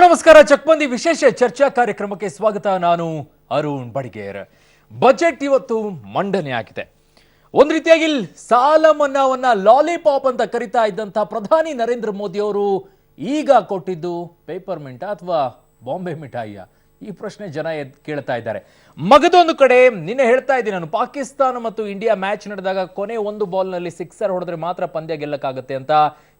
ನಮಸ್ಕಾರ. ಚಕ್ಮಂದಿ ವಿಶೇಷ ಚರ್ಚಾ ಕಾರ್ಯಕ್ರಮಕ್ಕೆ ಸ್ವಾಗತ. ನಾನು ಅರುಣ್ ಬಡಿಗೇರ್. ಬಜೆಟ್ ಇವತ್ತು ಮಂಡನೆ ಆಗಿದೆ. ಒಂದು ರೀತಿಯಾಗಿ ಸಾಲ ಮನ್ನಾವನ್ನ ಲಾಲಿಪಾಪ್ ಅಂತ ಕರಿತಾ ಇದ್ದಂತ ಪ್ರಧಾನಿ ನರೇಂದ್ರ ಮೋದಿ ಅವರು ಈಗ ಕೊಟ್ಟಿದ್ದು ಪೇಪರ್ ಮಿಂಟ ಅಥವಾ ಬಾಂಬೆ ಮಿಠಾಯಿಯ ಈ ಪ್ರಶ್ನೆ ಜನ ಕೇಳ್ತಾ ಇದ್ದಾರೆ. ಮಗದೊಂದು ಕಡೆ ನಿನ್ನೆ ಹೇಳ್ತಾ ಇದ್ದೀನಿ ನಾನು, ಪಾಕಿಸ್ತಾನ ಮತ್ತು ಇಂಡಿಯಾ ಮ್ಯಾಚ್ ನಡೆದಾಗ ಕೊನೆ ಒಂದು ಬಾಲ್ನಲ್ಲಿ ಸಿಕ್ಸರ್ ಹೊಡೆದ್ರೆ ಮಾತ್ರ ಪಂದ್ಯ ಗೆಲ್ಲಕ್ಕಾಗತ್ತೆ ಅಂತ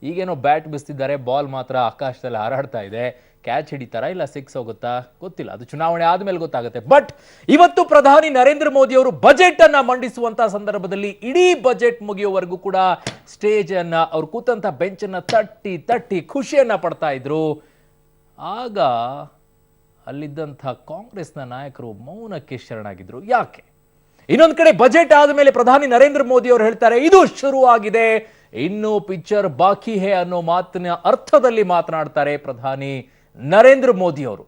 ಈಗೇನೋ ಬ್ಯಾಟ್ ಬಿಸ್ತಿದ್ದಾರೆ, ಬಾಲ್ ಮಾತ್ರ ಆಕಾಶದಲ್ಲಿ ಹಾರಾಡ್ತಾ ಇದೆ. ಕ್ಯಾಚ್ ಹಿಡಿತಾರಾ ಇಲ್ಲ ಸಿಕ್ಸ್ ಹೋಗುತ್ತಾ ಗೊತ್ತಿಲ್ಲ, ಅದು ಚುನಾವಣೆ ಆದ್ಮೇಲೆ ಗೊತ್ತಾಗುತ್ತೆ. ಬಟ್ ಇವತ್ತು ಪ್ರಧಾನಿ ನರೇಂದ್ರ ಮೋದಿ ಅವರು ಬಜೆಟ್ ಅನ್ನ ಮಂಡಿಸುವಂತಹ ಸಂದರ್ಭದಲ್ಲಿ ಇಡೀ ಬಜೆಟ್ ಮುಗಿಯುವವರೆಗೂ ಕೂಡ ಸ್ಟೇಜ್ ಅನ್ನ ಅವ್ರು ಕೂತಂತ ಬೆಂಚ್ ಅನ್ನ ತಟ್ಟಿ ತಟ್ಟಿ ಖುಷಿಯನ್ನ ಪಡ್ತಾ ಇದ್ರು. ಆಗ ಅಲ್ಲಿದ್ದಂಥ ಕಾಂಗ್ರೆಸ್ನ ನಾಯಕರು ಮೌನಕ್ಕೆ ಶರಣಾಗಿದ್ರು. ಯಾಕೆ? ಇನ್ನೊಂದು ಕಡೆ ಬಜೆಟ್ ಆದಮೇಲೆ ಪ್ರಧಾನಿ ನರೇಂದ್ರ ಮೋದಿ ಅವರು ಹೇಳ್ತಾರೆ ಇದು ಶುರುವಾಗಿದೆ, ಇನ್ನು ಪಿಕ್ಚರ್ ಬಾಕಿ ಹೇ ಅನ್ನೋ ಮಾತಿನ ಅರ್ಥದಲ್ಲಿ ಮಾತನಾಡ್ತಾರೆ ಪ್ರಧಾನಿ ನರೇಂದ್ರ ಮೋದಿ ಅವರು.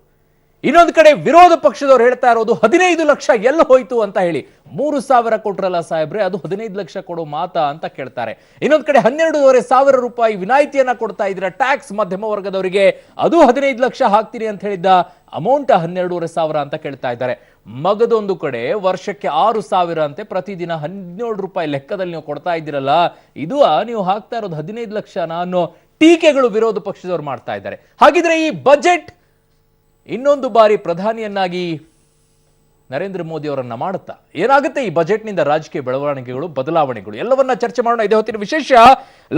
ಇನ್ನೊಂದು ಕಡೆ ವಿರೋಧ ಪಕ್ಷದವರು ಹೇಳ್ತಾ ಇರೋದು 15 ಲಕ್ಷ ಎಲ್ಲ ಹೋಯ್ತು ಅಂತ ಹೇಳಿ. 3,000 ಕೊಟ್ರಲ್ಲ ಸಾಹೇಬ್ರೆ, ಅದು 15 ಲಕ್ಷ ಕೊಡೋ ಮಾತಾ ಅಂತ ಕೇಳ್ತಾರೆ. ಇನ್ನೊಂದು ಕಡೆ 12,500 ರೂಪಾಯಿ ವಿನಾಯಿತಿಯನ್ನ ಕೊಡ್ತಾ ಇದ್ದೀರಾ ಟ್ಯಾಕ್ಸ್ ಮಧ್ಯಮ ವರ್ಗದವರಿಗೆ, ಅದು 15 ಲಕ್ಷ ಹಾಕ್ತೀರಿ ಅಂತ ಹೇಳಿದ್ದ ಅಮೌಂಟ್ 12,500 ಅಂತ ಕೇಳ್ತಾ ಇದ್ದಾರೆ. ಮಗದೊಂದು ಕಡೆ ವರ್ಷಕ್ಕೆ 6,000 ಅಂತೆ, ಪ್ರತಿದಿನ 17 ರೂಪಾಯಿ ಲೆಕ್ಕದಲ್ಲಿ ನೀವು ಕೊಡ್ತಾ ಇದ್ದೀರಲ್ಲ, ಇದು ನೀವು ಹಾಕ್ತಾ ಇರೋದು 15 ಲಕ್ಷನ ಅನ್ನೋ ಟೀಕೆಗಳು ವಿರೋಧ ಪಕ್ಷದವರು ಮಾಡ್ತಾ ಇದ್ದಾರೆ. ಹಾಗಿದ್ರೆ ಈ ಬಜೆಟ್ ಇನ್ನೊಂದು ಬಾರಿ ಪ್ರಧಾನಿಯನ್ನಾಗಿ ನರೇಂದ್ರ ಮೋದಿ ಅವರನ್ನ ಮಾಡುತ್ತಾ? ಏನಾಗುತ್ತೆ ಈ ಬಜೆಟ್ ನಿಂದ? ರಾಜಕೀಯ ಬೆಳವಣಿಗೆಗಳು, ಬದಲಾವಣೆಗಳು ಎಲ್ಲವನ್ನ ಚರ್ಚೆ ಮಾಡೋಣ. ಇದೇ ಹೊತ್ತಿನ ವಿಶೇಷ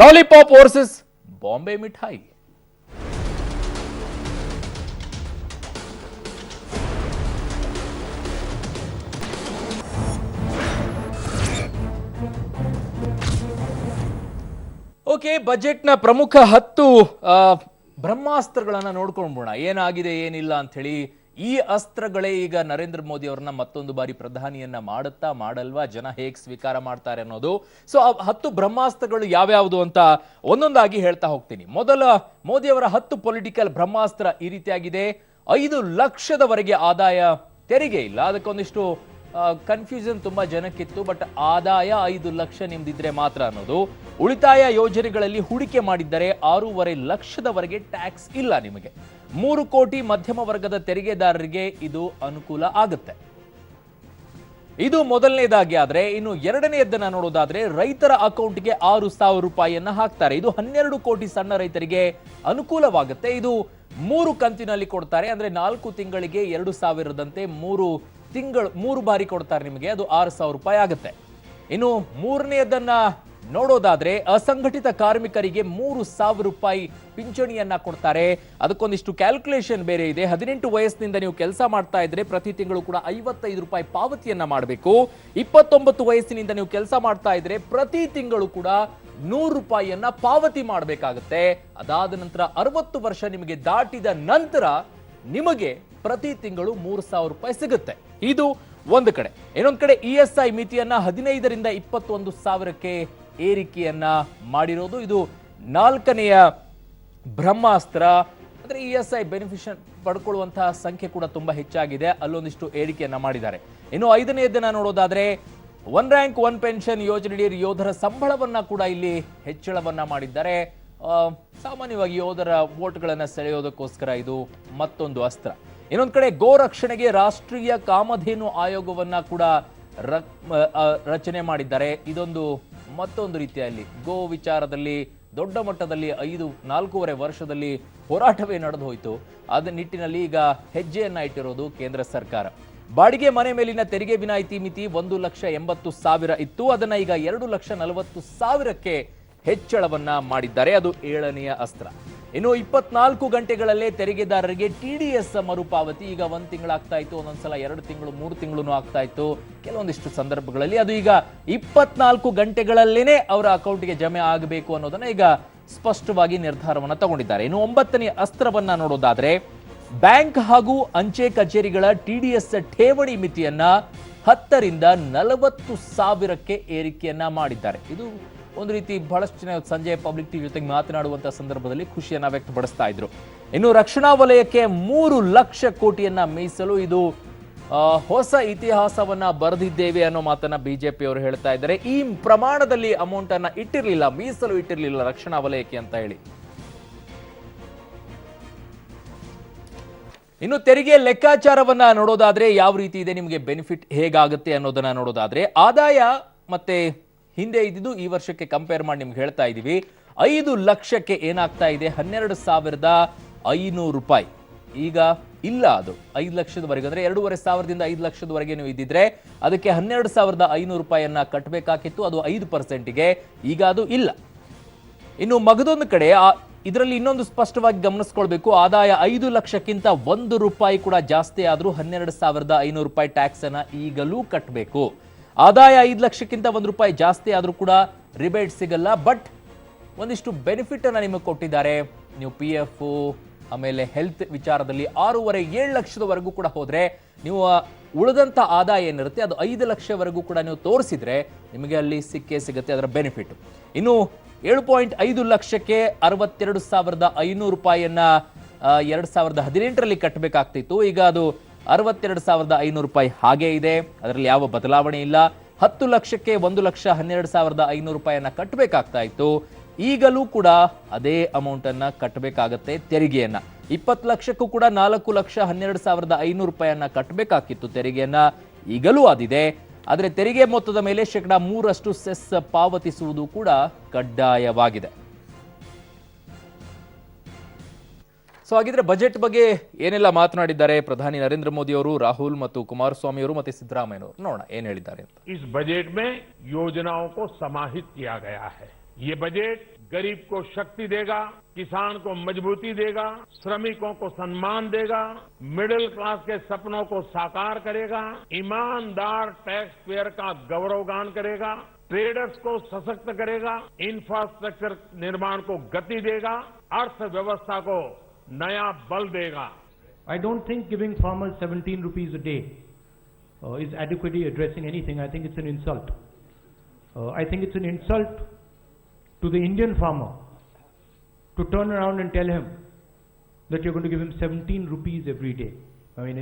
ಲಾಲಿಪಾಪ್ ವರ್ಸಸ್ ಬಾಂಬೆ ಮಿಠಾಯಿ. ಓಕೆ, ಬಜೆಟ್ನ ಪ್ರಮುಖ 10 ಬ್ರಹ್ಮಾಸ್ತ್ರಗಳನ್ನ ನೋಡ್ಕೊಂಡ್ಬೋಣ. ಏನಾಗಿದೆ ಏನಿಲ್ಲ ಅಂತ ಹೇಳಿ. ಈ ಅಸ್ತ್ರಗಳೇ ಈಗ ನರೇಂದ್ರ ಮೋದಿ ಅವರನ್ನ ಮತ್ತೊಂದು ಬಾರಿ ಪ್ರಧಾನಿಯನ್ನ ಮಾಡುತ್ತಾ ಮಾಡಲ್ವಾ, ಜನ ಹೇಗೆ ಸ್ವೀಕಾರ ಮಾಡ್ತಾರೆ ಅನ್ನೋದು. ಸೊ 10 ಬ್ರಹ್ಮಾಸ್ತ್ರಗಳು ಯಾವ್ಯಾವುದು ಅಂತ ಒಂದೊಂದಾಗಿ ಹೇಳ್ತಾ ಹೋಗ್ತೀನಿ. ಮೊದಲ ಮೋದಿ ಅವರ 10 ಪೊಲಿಟಿಕಲ್ ಬ್ರಹ್ಮಾಸ್ತ್ರ ಈ ರೀತಿಯಾಗಿದೆ. 5 ಲಕ್ಷದವರೆಗೆ ಆದಾಯ ತೆರಿಗೆ ಇಲ್ಲ. ಅದಕ್ಕೊಂದಿಷ್ಟು ಕನ್ಫ್ಯೂಷನ್ ತುಂಬಾ ಜನಕ್ಕಿತ್ತು. ಬಟ್ ಆದಾಯ 5 ಲಕ್ಷ ನಿಮ್ದಿದ್ರೆ ಮಾತ್ರ ಅನ್ನೋದು. ಉಳಿತಾಯ ಯೋಜನೆಗಳಲ್ಲಿ ಹೂಡಿಕೆ ಮಾಡಿದ್ದರೆ 6.5 ಲಕ್ಷದವರೆಗೆ ಟ್ಯಾಕ್ಸ್ ಇಲ್ಲ ನಿಮಗೆ. 3 ಕೋಟಿ ಮಧ್ಯಮ ವರ್ಗದ ತೆರಿಗೆದಾರರಿಗೆ ಇದು ಅನುಕೂಲ ಆಗುತ್ತೆ. ಇದು ಮೊದಲನೇದಾಗಿ. ಆದ್ರೆ ಇನ್ನು ಎರಡನೆಯದನ್ನ ನೋಡೋದಾದ್ರೆ ರೈತರ ಅಕೌಂಟ್ಗೆ 6,000 ರೂಪಾಯಿಯನ್ನ ಹಾಕ್ತಾರೆ. ಇದು 12 ಕೋಟಿ ಸಣ್ಣ ರೈತರಿಗೆ ಅನುಕೂಲವಾಗುತ್ತೆ. ಇದು 3 ಕಂತಿನಲ್ಲಿ ಕೊಡ್ತಾರೆ. ಅಂದ್ರೆ 4 ತಿಂಗಳಿಗೆ 2,000ದಂತೆ 3 ಬಾರಿ ಕೊಡ್ತಾರೆ ನಿಮಗೆ. ಅದು 6,000 ರೂಪಾಯಿ ಆಗುತ್ತೆ. ಇನ್ನು ಮೂರನೆಯದನ್ನ ನೋಡೋದಾದ್ರೆ ಅಸಂಘಟಿತ ಕಾರ್ಮಿಕರಿಗೆ 3,000 ರೂಪಾಯಿ ಪಿಂಚಣಿಯನ್ನ ಕೊಡ್ತಾರೆ. ಅದಕ್ಕೊಂದಿಷ್ಟು ಕ್ಯಾಲ್ಕುಲೇಷನ್ ಬೇರೆ ಇದೆ. 18 ವಯಸ್ಸಿನಿಂದ ನೀವು ಕೆಲಸ ಮಾಡ್ತಾ ಇದ್ರೆ ಪ್ರತಿ ತಿಂಗಳು ಕೂಡ 55 ರೂಪಾಯಿ ಪಾವತಿಯನ್ನ ಮಾಡಬೇಕು. 29 ವಯಸ್ಸಿನಿಂದ ನೀವು ಕೆಲಸ ಮಾಡ್ತಾ ಇದ್ರೆ ಪ್ರತಿ ತಿಂಗಳು ಕೂಡ 100 ರೂಪಾಯಿಯನ್ನ ಪಾವತಿ ಮಾಡಬೇಕಾಗುತ್ತೆ. ಅದಾದ ನಂತರ 60 ವರ್ಷ ನಿಮಗೆ ದಾಟಿದ ನಂತರ ನಿಮಗೆ ಪ್ರತಿ ತಿಂಗಳು 3,000 ರೂಪಾಯಿ ಸಿಗುತ್ತೆ. ಇದು ಒಂದು ಕಡೆ. ಇನ್ನೊಂದು ಕಡೆ ESI ಮಿತಿಯನ್ನ 15ರಿಂದ 21,000ಕ್ಕೆ ಏರಿಕೆಯನ್ನ ಮಾಡಿರೋದು. ಇದು 4ನೆಯ ಬ್ರಹ್ಮಾಸ್ತ್ರ. ಅಂದ್ರೆ ESI ಬೆನಿಫಿಷನ್ ಪಡ್ಕೊಳ್ಳುವಂತಹ ಸಂಖ್ಯೆ ಕೂಡ ತುಂಬಾ ಹೆಚ್ಚಾಗಿದೆ. ಅಲ್ಲೊಂದಿಷ್ಟು ಏರಿಕೆಯನ್ನ ಮಾಡಿದ್ದಾರೆ. ಇನ್ನು 5ನೆಯದನ್ನ ನೋಡೋದಾದ್ರೆ 1 ರ್ಯಾಂಕ್ 1 ಪೆನ್ಷನ್ ಯೋಜನೆಯಡಿ ಯೋಧರ ಸಂಬಳವನ್ನ ಕೂಡ ಇಲ್ಲಿ ಹೆಚ್ಚಳವನ್ನ ಮಾಡಿದ್ದಾರೆ. ಸಾಮಾನ್ಯವಾಗಿ ಯೋಧರ ವೋಟ್ಗಳನ್ನ ಸೆಳೆಯೋದಕ್ಕೋಸ್ಕರ ಇದು ಮತ್ತೊಂದು ಅಸ್ತ್ರ. ಇನ್ನೊಂದು ಕಡೆ ಗೋ ರಕ್ಷಣೆಗೆ ರಾಷ್ಟ್ರೀಯ ಕಾಮಧೇನು ಆಯೋಗವನ್ನ ಕೂಡ ರಚನೆ ಮಾಡಿದ್ದಾರೆ. ಇದೊಂದು ಮತ್ತೊಂದು ರೀತಿಯಲ್ಲಿ ಗೋ ವಿಚಾರದಲ್ಲಿ ದೊಡ್ಡ ಮಟ್ಟದಲ್ಲಿ 4.5 ವರ್ಷದಲ್ಲಿ ಹೋರಾಟವೇ ನಡೆದು ಹೋಯಿತು. ಅದ ನಿಟ್ಟಿನಲ್ಲಿ ಈಗ ಹೆಜ್ಜೆಯನ್ನ ಇಟ್ಟಿರೋದು ಕೇಂದ್ರ ಸರ್ಕಾರ. ಬಾಡಿಗೆ ಮನೆ ಮೇಲಿನ ತೆರಿಗೆ ವಿನಾಯಿತಿ ಮಿತಿ 1,80,000 ಇತ್ತು. ಅದನ್ನ ಈಗ 2,40,000ಕ್ಕೆ ಹೆಚ್ಚಳವನ್ನ ಮಾಡಿದ್ದಾರೆ. ಅದು 7ನೆಯ ಅಸ್ತ್ರ. ಇನ್ನು 24 ಗಂಟೆಗಳಲ್ಲೇ ತೆರಿಗೆದಾರರಿಗೆ TDS ಮರುಪಾವತಿ. ಈಗ 1 ತಿಂಗಳಾಗ್ತಾ ಇತ್ತು, ಒಂದೊಂದ್ಸಲ 2 ತಿಂಗಳು 3 ತಿಂಗಳು ಆಗ್ತಾ ಇತ್ತು ಕೆಲವೊಂದಿಷ್ಟು ಸಂದರ್ಭಗಳಲ್ಲಿ. ಅದು ಈಗ 24 ಗಂಟೆಗಳಲ್ಲೇನೆ ಅವರ ಅಕೌಂಟ್ಗೆ ಜಮೆ ಆಗಬೇಕು ಅನ್ನೋದನ್ನ ಈಗ ಸ್ಪಷ್ಟವಾಗಿ ನಿರ್ಧಾರವನ್ನ ತಗೊಂಡಿದ್ದಾರೆ. ಇನ್ನು 9ನೆಯ ಅಸ್ತ್ರವನ್ನ ನೋಡೋದಾದ್ರೆ ಬ್ಯಾಂಕ್ ಹಾಗೂ ಅಂಚೆ ಕಚೇರಿಗಳ TDS ಠೇವಣಿ ಮಿತಿಯನ್ನ 10ರಿಂದ 40,000ಕ್ಕೆ ಏರಿಕೆಯನ್ನ ಮಾಡಿದ್ದಾರೆ. ಇದು ಒಂದು ರೀತಿ ಬಹಳಷ್ಟು ಜನ ಸಂಜೆ ಪಬ್ಲಿಕ್ ಟಿವಿ ಜೊತೆಗೆ ಮಾತನಾಡುವಂತಹ ಸಂದರ್ಭದಲ್ಲಿ ಖುಷಿಯನ್ನ ವ್ಯಕ್ತಪಡಿಸ್ತಾ ಇದ್ರು. ಇನ್ನು ರಕ್ಷಣಾ ವಲಯಕ್ಕೆ 3 ಲಕ್ಷ ಕೋಟಿಯನ್ನ ಮೀಸಲು. ಇದು ಹೊಸ ಇತಿಹಾಸವನ್ನ ಬರೆದಿದ್ದೇವೆ ಅನ್ನೋ ಮಾತನ್ನ ಬಿಜೆಪಿ ಅವರು ಹೇಳ್ತಾ ಇದ್ದಾರೆ. ಈ ಪ್ರಮಾಣದಲ್ಲಿ ಅಮೌಂಟ್ ಅನ್ನ ಇಟ್ಟಿರಲಿಲ್ಲ, ಮೀಸಲು ಇಟ್ಟಿರಲಿಲ್ಲ ರಕ್ಷಣಾ ವಲಯಕ್ಕೆ ಅಂತ ಹೇಳಿ. ಇನ್ನು ತೆರಿಗೆ ಲೆಕ್ಕಾಚಾರವನ್ನ ನೋಡೋದಾದ್ರೆ ಯಾವ ರೀತಿ ಇದೆ, ನಿಮಗೆ ಬೆನಿಫಿಟ್ ಹೇಗಾಗುತ್ತೆ ಅನ್ನೋದನ್ನ ನೋಡೋದಾದ್ರೆ ಆದಾಯ ಮತ್ತೆ ಹಿಂದೆ ಇದ್ದಿದ್ದು ಈ ವರ್ಷಕ್ಕೆ ಕಂಪೇರ್ ಮಾಡಿ ನಿಮ್ಗೆ ಹೇಳ್ತಾ ಇದೀವಿ. 5 ಲಕ್ಷಕ್ಕೆ ಏನಾಗ್ತಾ ಇದೆ 12,500 ರೂಪಾಯಿ. ಈಗ ಇಲ್ಲ, ಅದು 5 ಲಕ್ಷದವರೆಗೆ ಅಂದ್ರೆ 2,500ದಿಂದ 5 ಲಕ್ಷದವರೆಗೆ ನೀವು ಇದ್ದಿದ್ರೆ ಅದಕ್ಕೆ 12,500 ರೂಪಾಯಿಯನ್ನ ಕಟ್ಟಬೇಕಾಗಿತ್ತು. ಅದು 5%ಗೆ, ಈಗ ಅದು ಇಲ್ಲ. ಇನ್ನು ಮಗದೊಂದು ಕಡೆ ಇದರಲ್ಲಿ ಇನ್ನೊಂದು ಸ್ಪಷ್ಟವಾಗಿ ಗಮನಿಸ್ಕೊಳ್ಬೇಕು, ಆದಾಯ 5 ಲಕ್ಷಕ್ಕಿಂತ 1 ರೂಪಾಯಿ ಕೂಡ ಜಾಸ್ತಿ ಆದ್ರೂ 12,500 ರೂಪಾಯಿ ಟ್ಯಾಕ್ಸ್ ಅನ್ನ ಈಗಲೂ ಕಟ್ಟಬೇಕು. ಆದಾಯ 5 ಲಕ್ಷಕ್ಕಿಂತ 1 ರೂಪಾಯಿ ಜಾಸ್ತಿ ಆದ್ರೂ ಕೂಡ ರಿಬೇಟ್ ಸಿಗಲ್ಲ. ಬಟ್ ಒಂದಿಷ್ಟು ಬೆನಿಫಿಟ್ ಅನ್ನ ನಿಮಗೆ ಕೊಟ್ಟಿದ್ದಾರೆ. ನೀವು PF ಆಮೇಲೆ ಹೆಲ್ತ್ ವಿಚಾರದಲ್ಲಿ 6.5-7 ಲಕ್ಷದವರೆಗೂ ಕೂಡ ಹೋದ್ರೆ ನೀವು ಉಳಿದಂತ ಆದಾಯ ಏನಿರುತ್ತೆ ಅದು 5 ಲಕ್ಷವರೆಗೂ ಕೂಡ ನೀವು ತೋರಿಸಿದ್ರೆ ನಿಮಗೆ ಅಲ್ಲಿ ಸಿಕ್ಕೇ ಸಿಗುತ್ತೆ ಅದರ ಬೆನಿಫಿಟ್. ಇನ್ನು 7.5 ಲಕ್ಷಕ್ಕೆ 62,500 ರೂಪಾಯಿಯನ್ನ 2018ರಲ್ಲಿ ಕಟ್ಟಬೇಕಾಗ್ತಿತ್ತು. ಈಗ ಅದು 62,500 ರೂಪಾಯಿ ಹಾಗೇ ಇದೆ, ಅದರಲ್ಲಿ ಯಾವ ಬದಲಾವಣೆ ಇಲ್ಲ. 10 ಲಕ್ಷಕ್ಕೆ 1,12,500 ರೂಪಾಯಿಯನ್ನ ಕಟ್ಟಬೇಕಾಗ್ತಾ ಇತ್ತು. ಈಗಲೂ ಕೂಡ ಅದೇ ಅಮೌಂಟ್ ಅನ್ನ ಕಟ್ಟಬೇಕಾಗತ್ತೆ ತೆರಿಗೆಯನ್ನ. 20 ಲಕ್ಷಕ್ಕೂ ಕೂಡ 4,12,500 ರೂಪಾಯಿಯನ್ನ ಕಟ್ಟಬೇಕಾಗಿತ್ತು ತೆರಿಗೆಯನ್ನ, ಈಗಲೂ ಅದಿದೆ. ಆದರೆ ತೆರಿಗೆ ಮೊತ್ತದ ಮೇಲೆ 3% ಸೆಸ್ ಪಾವತಿಸುವುದು ಕೂಡ ಕಡ್ಡಾಯವಾಗಿದೆ. ಸೊ ಹಾಗಿದ್ರೆ ಬಜೆಟ್ ಬಗ್ಗೆ ಏನೆಲ್ಲ ಮಾತನಾಡಿದ್ದಾರೆ ಪ್ರಧಾನಿ ನರೇಂದ್ರ ಮೋದಿ ಅವರು, ರಾಹುಲ್ ಮತ್ತು ಕುಮಾರಸ್ವಾಮಿ ಅವರು ಮತ್ತೆ ಸಿದ್ದರಾಮಯ್ಯ ಅವರು, ನೋಡೋಣ ಏನ್ ಹೇಳಿದ್ದಾರೆ ಅಂತ. इस बजट में योजनाओं को समाहित किया गया है. ये बजट गरीब को शक्ति देगा, किसान को मजबूती देगा, श्रमिकों को सम्मान देगा, मिडिल क्लास के सपनों को साकार करेगा, ईमानदार टैक्स पेयर का गौरवगान करेगा, ट्रेडर्स को सशक्त करेगा, इंफ्रास्ट्रक्चर निर्माण को गति देगा, अर्थव्यवस्था को नया बल देगा. I don't think giving farmers 17 rupees a day is adequately addressing anything. I think it's an insult. I think it's an insult to the Indian farmer to turn around and tell him that you're going to give him 17 rupees every day. I mean,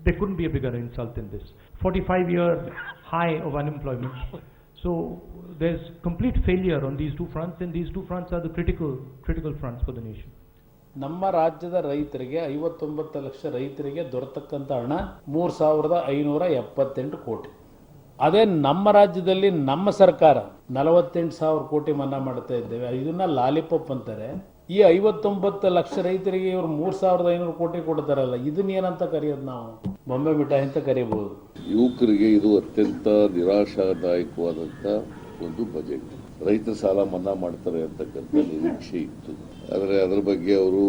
there couldn't be a bigger insult than this. 45-year high of unemployment. So there's complete failure on these two fronts, and these two fronts are the critical fronts for the nation. ನಮ್ಮ ರಾಜ್ಯದ ರೈತರಿಗೆ 59 ಲಕ್ಷ ರೈತರಿಗೆ ದೊರೆತಕ್ಕಂಥ ಹಣ 3,578 ಕೋಟಿ. ಅದೇ ನಮ್ಮ ರಾಜ್ಯದಲ್ಲಿ ನಮ್ಮ ಸರ್ಕಾರ 48,000 ಕೋಟಿ ಮನ್ನಾ ಮಾಡ್ತಾ ಇದ್ದೇವೆ. ಇದನ್ನ ಲಾಲಿಪಾಪ್ ಅಂತಾರೆ. ಈ 59 ಲಕ್ಷ ರೈತರಿಗೆ ಇವರು 3,500 ಕೋಟಿ ಕೊಡ್ತಾರಲ್ಲ, ಇದನ್ನ ಏನಂತ ಕರೆಯೋದು ನಾವು? ಬೊಂಬೆ ಮಿಠಾಯಿ ಅಂತ ಕರೀಬಹುದು. ಯುವಕರಿಗೆ ಇದು ಅತ್ಯಂತ ನಿರಾಶಾದಾಯಕವಾದಂಥ ಒಂದು ಬಜೆಟ್. ರೈತರ ಸಾಲ ಮನ್ನಾ ಮಾಡ್ತಾರೆ ಅಂತಕ್ಕಂಥ ನಿರೀಕ್ಷೆ ಇತ್ತು, ಆದರೆ ಅದರ ಬಗ್ಗೆ ಅವರು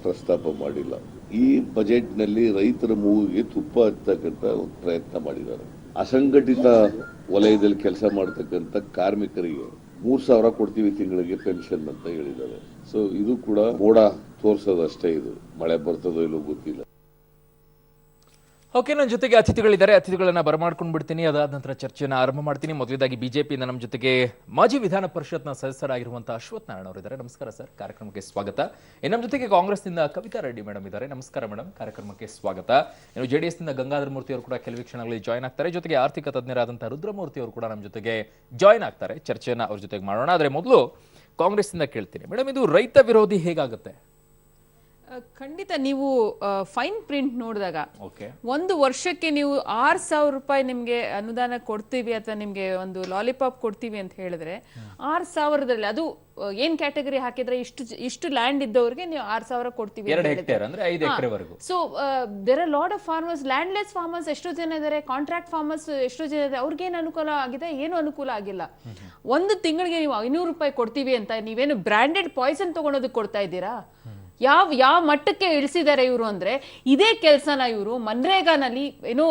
ಪ್ರಸ್ತಾಪ ಮಾಡಿಲ್ಲ. ಈ ಬಜೆಟ್ನಲ್ಲಿ ರೈತರ ಮೂಗಿಗೆ ತುಪ್ಪ ಹಚ್ಚತಕ್ಕಂಥ ಒಂದು ಪ್ರಯತ್ನ ಮಾಡಿದ್ದಾರೆ. ಅಸಂಘಟಿತ ವಲಯದಲ್ಲಿ ಕೆಲಸ ಮಾಡತಕ್ಕಂಥ ಕಾರ್ಮಿಕರಿಗೆ 3,000 ಕೊಡ್ತೀವಿ ತಿಂಗಳಿಗೆ ಪೆನ್ಷನ್ ಅಂತ ಹೇಳಿದ್ದಾರೆ. ಸೊ ಇದು ಕೂಡ ಮೋಡ ತೋರಿಸೋದಷ್ಟೇ. ಇದು ಮಳೆ ಬರ್ತದೋ ಇಲ್ಲೋ ಗೊತ್ತಿಲ್ಲ. ಓಕೆ, ನನ್ನ ಜೊತೆಗೆ ಅತಿಥಿಗಳಿದ್ದಾರೆ, ಅತಿಥಿಗಳನ್ನ ಬರಮಾಡ್ಕೊಂಡು ಬಿಡ್ತೀನಿ. ಅದಾದ ನಂತರ ಚರ್ಚೆಯನ್ನು ಆರಂಭ ಮಾಡ್ತೀನಿ. ಮೊದಲದಾಗಿ ಬಿಜೆಪಿಯಿಂದ ನಮ್ಮ ಜೊತೆಗೆ ಮಾಜಿ ವಿಧಾನ ಪರಿಷತ್ನ ಸದಸ್ಯರಾಗಿರುವಂತಹ ಅಶ್ವಥ್ ನಾರಾಯಣ ಅವರು ಇದ್ದಾರೆ. ನಮಸ್ಕಾರ ಸರ್, ಕಾರ್ಯಕ್ರಮಕ್ಕೆ ಸ್ವಾಗತ. ನಮ್ಮ ಜೊತೆಗೆ ಕಾಂಗ್ರೆಸ್ನಿಂದ ಕವಿತಾ ರೆಡ್ಡಿ ಮೇಡಮ್ ಇದ್ದಾರೆ. ನಮಸ್ಕಾರ ಮೇಡಮ್, ಕಾರ್ಯಕ್ರಮಕ್ಕೆ ಸ್ವಾಗತ. ಇನ್ನು JDS-ನಿಂದ ಗಂಗಾಧರ ಮೂರ್ತಿ ಅವರು ಕೂಡ ಕೆಲವು ಕ್ಷಣಗಳಲ್ಲಿ ಜಾಯ್ನ್ ಆಗ್ತಾರೆ. ಜೊತೆಗೆ ಆರ್ಥಿಕ ತಜ್ಞರಾದಂತಹ ರುದ್ರಮೂರ್ತಿ ಅವರು ಕೂಡ ನಮ್ಮ ಜೊತೆಗೆ ಜಾಯ್ನ್ ಆಗ್ತಾರೆ. ಚರ್ಚೆಯನ್ನ ಅವ್ರ ಜೊತೆಗೆ ಮಾಡೋಣ. ಆದರೆ ಮೊದಲು ಕಾಂಗ್ರೆಸ್ನಿಂದ ಕೇಳ್ತೀನಿ ಮೇಡಮ್, ಇದು ರೈತ ವಿರೋಧಿ ಹೇಗಾಗುತ್ತೆ? ಖಂಡಿತ. ನೀವು ಫೈನ್ ಪ್ರಿಂಟ್ ನೋಡಿದಾಗ ಓಕೆ, ಒಂದು ವರ್ಷಕ್ಕೆ ನೀವು 6,000 ರೂಪಾಯಿ ನಿಮ್ಗೆ ಅನುದಾನ ಕೊಡ್ತೀವಿ ಅಥವಾ ನಿಮ್ಗೆ ಒಂದು ಲಾಲಿಪಾಪ್ ಕೊಡ್ತೀವಿ ಅಂತ ಹೇಳಿದ್ರೆ 6,000ದಲ್ಲಿ ಅದು ಏನ್ ಕ್ಯಾಟಗರಿ ಹಾಕಿದ್ರೆ ಇಷ್ಟು ಲ್ಯಾಂಡ್ ಇದ್ದವ್ರಿಗೆ ನೀವು 6,000 ಕೊಡ್ತೀವಿ. 2 ಹೆಕ್ಟೇರ್ ಅಂದ್ರೆ 5 ಎಕರೆವರೆಗೂ. So there are lot of farmers, landless farmers ಎಷ್ಟೋ ಜನ ಇದ್ದಾರೆ, ಕಾಂಟ್ರಾಕ್ಟ್ ಫಾರ್ಮರ್ಸ್ ಎಷ್ಟೋ ಜನ ಇದ್ದಾರೆ. ಅವ್ರಿಗೆ ಏನು ಅನುಕೂಲ ಆಗಿದೆ? ಏನು ಅನುಕೂಲ ಆಗಿಲ್ಲ. ಒಂದು ತಿಂಗಳಿಗೆ ನೀವು 500 ರೂಪಾಯಿ ಕೊಡ್ತೀವಿ ಅಂತ ನೀವೇನು ಬ್ರಾಂಡೆಡ್ ಪಾಯ್ಸನ್ ತಗೊಳೋದಕ್ಕೆ ಕೊಡ್ತಾ ಇದ್ದೀರಾ? ಯಾವ ಮಟ್ಟಕ್ಕೆ ಇಳಿಸಿದ್ದಾರೆ ಇವರು ಅಂದ್ರೆ, ಇದೇ ಕೆಲಸನ ಇವರು ಮನ್ರೇಗಾನಲ್ಲಿ ಏನೋ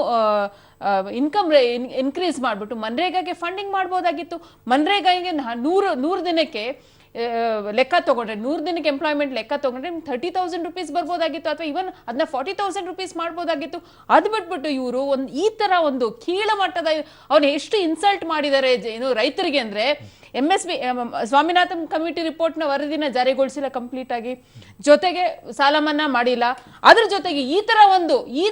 ಇನ್ಕಮ್ ಇನ್ಕ್ರೀಸ್ ಮಾಡ್ಬಿಟ್ಟು ಮನ್ರೇಗಾಗೆ ಫಂಡಿಂಗ್ ಮಾಡ್ಬೋದಾಗಿತ್ತು. ಮನ್ರೇಗಾಗೆ 100 ದಿನಕ್ಕೆ ಲೆಕ್ಕ ತಗೊಂಡ್ರೆ, 100 ದಿನಕ್ಕೆ ಎಂಪ್ಲಾಯ್ಮೆಂಟ್ ಲೆಕ್ಕ ತಗೊಂಡ್ರೆ 30,000 ರೂಪೀಸ್ ಬರ್ಬೋದಾಗಿತ್ತು, ಅಥವಾ ಇವನ್ ಅದನ್ನ 40,000 ರೂಪೀಸ್ ಮಾಡ್ಬೋದಾಗಿತ್ತು. ಅದು ಬಿಟ್ಬಿಟ್ಟು ಇವರು ಈ ತರ ಒಂದು ಕೀಳ ಮಟ್ಟದ ಅವ್ನು ಎಷ್ಟು ಇನ್ಸಲ್ಟ್ ಮಾಡಿದ್ದಾರೆ ಏನು ರೈತರಿಗೆ ಅಂದ್ರೆ, MSP ಸ್ವಾಮಿನಾಥನ್ ಕಮಿಟಿ ರಿಪೋರ್ಟ್ನ ವರದಿನ ಜಾರಿಗೊಳಿಸಿಲ್ಲ ಕಂಪ್ಲೀಟ್ ಆಗಿ, ಜೊತೆಗೆ ಸಾಲ ಮನ್ನಾ ಮಾಡಿಲ್ಲ. ಅದ್ರ ಜೊತೆಗೆ ಈ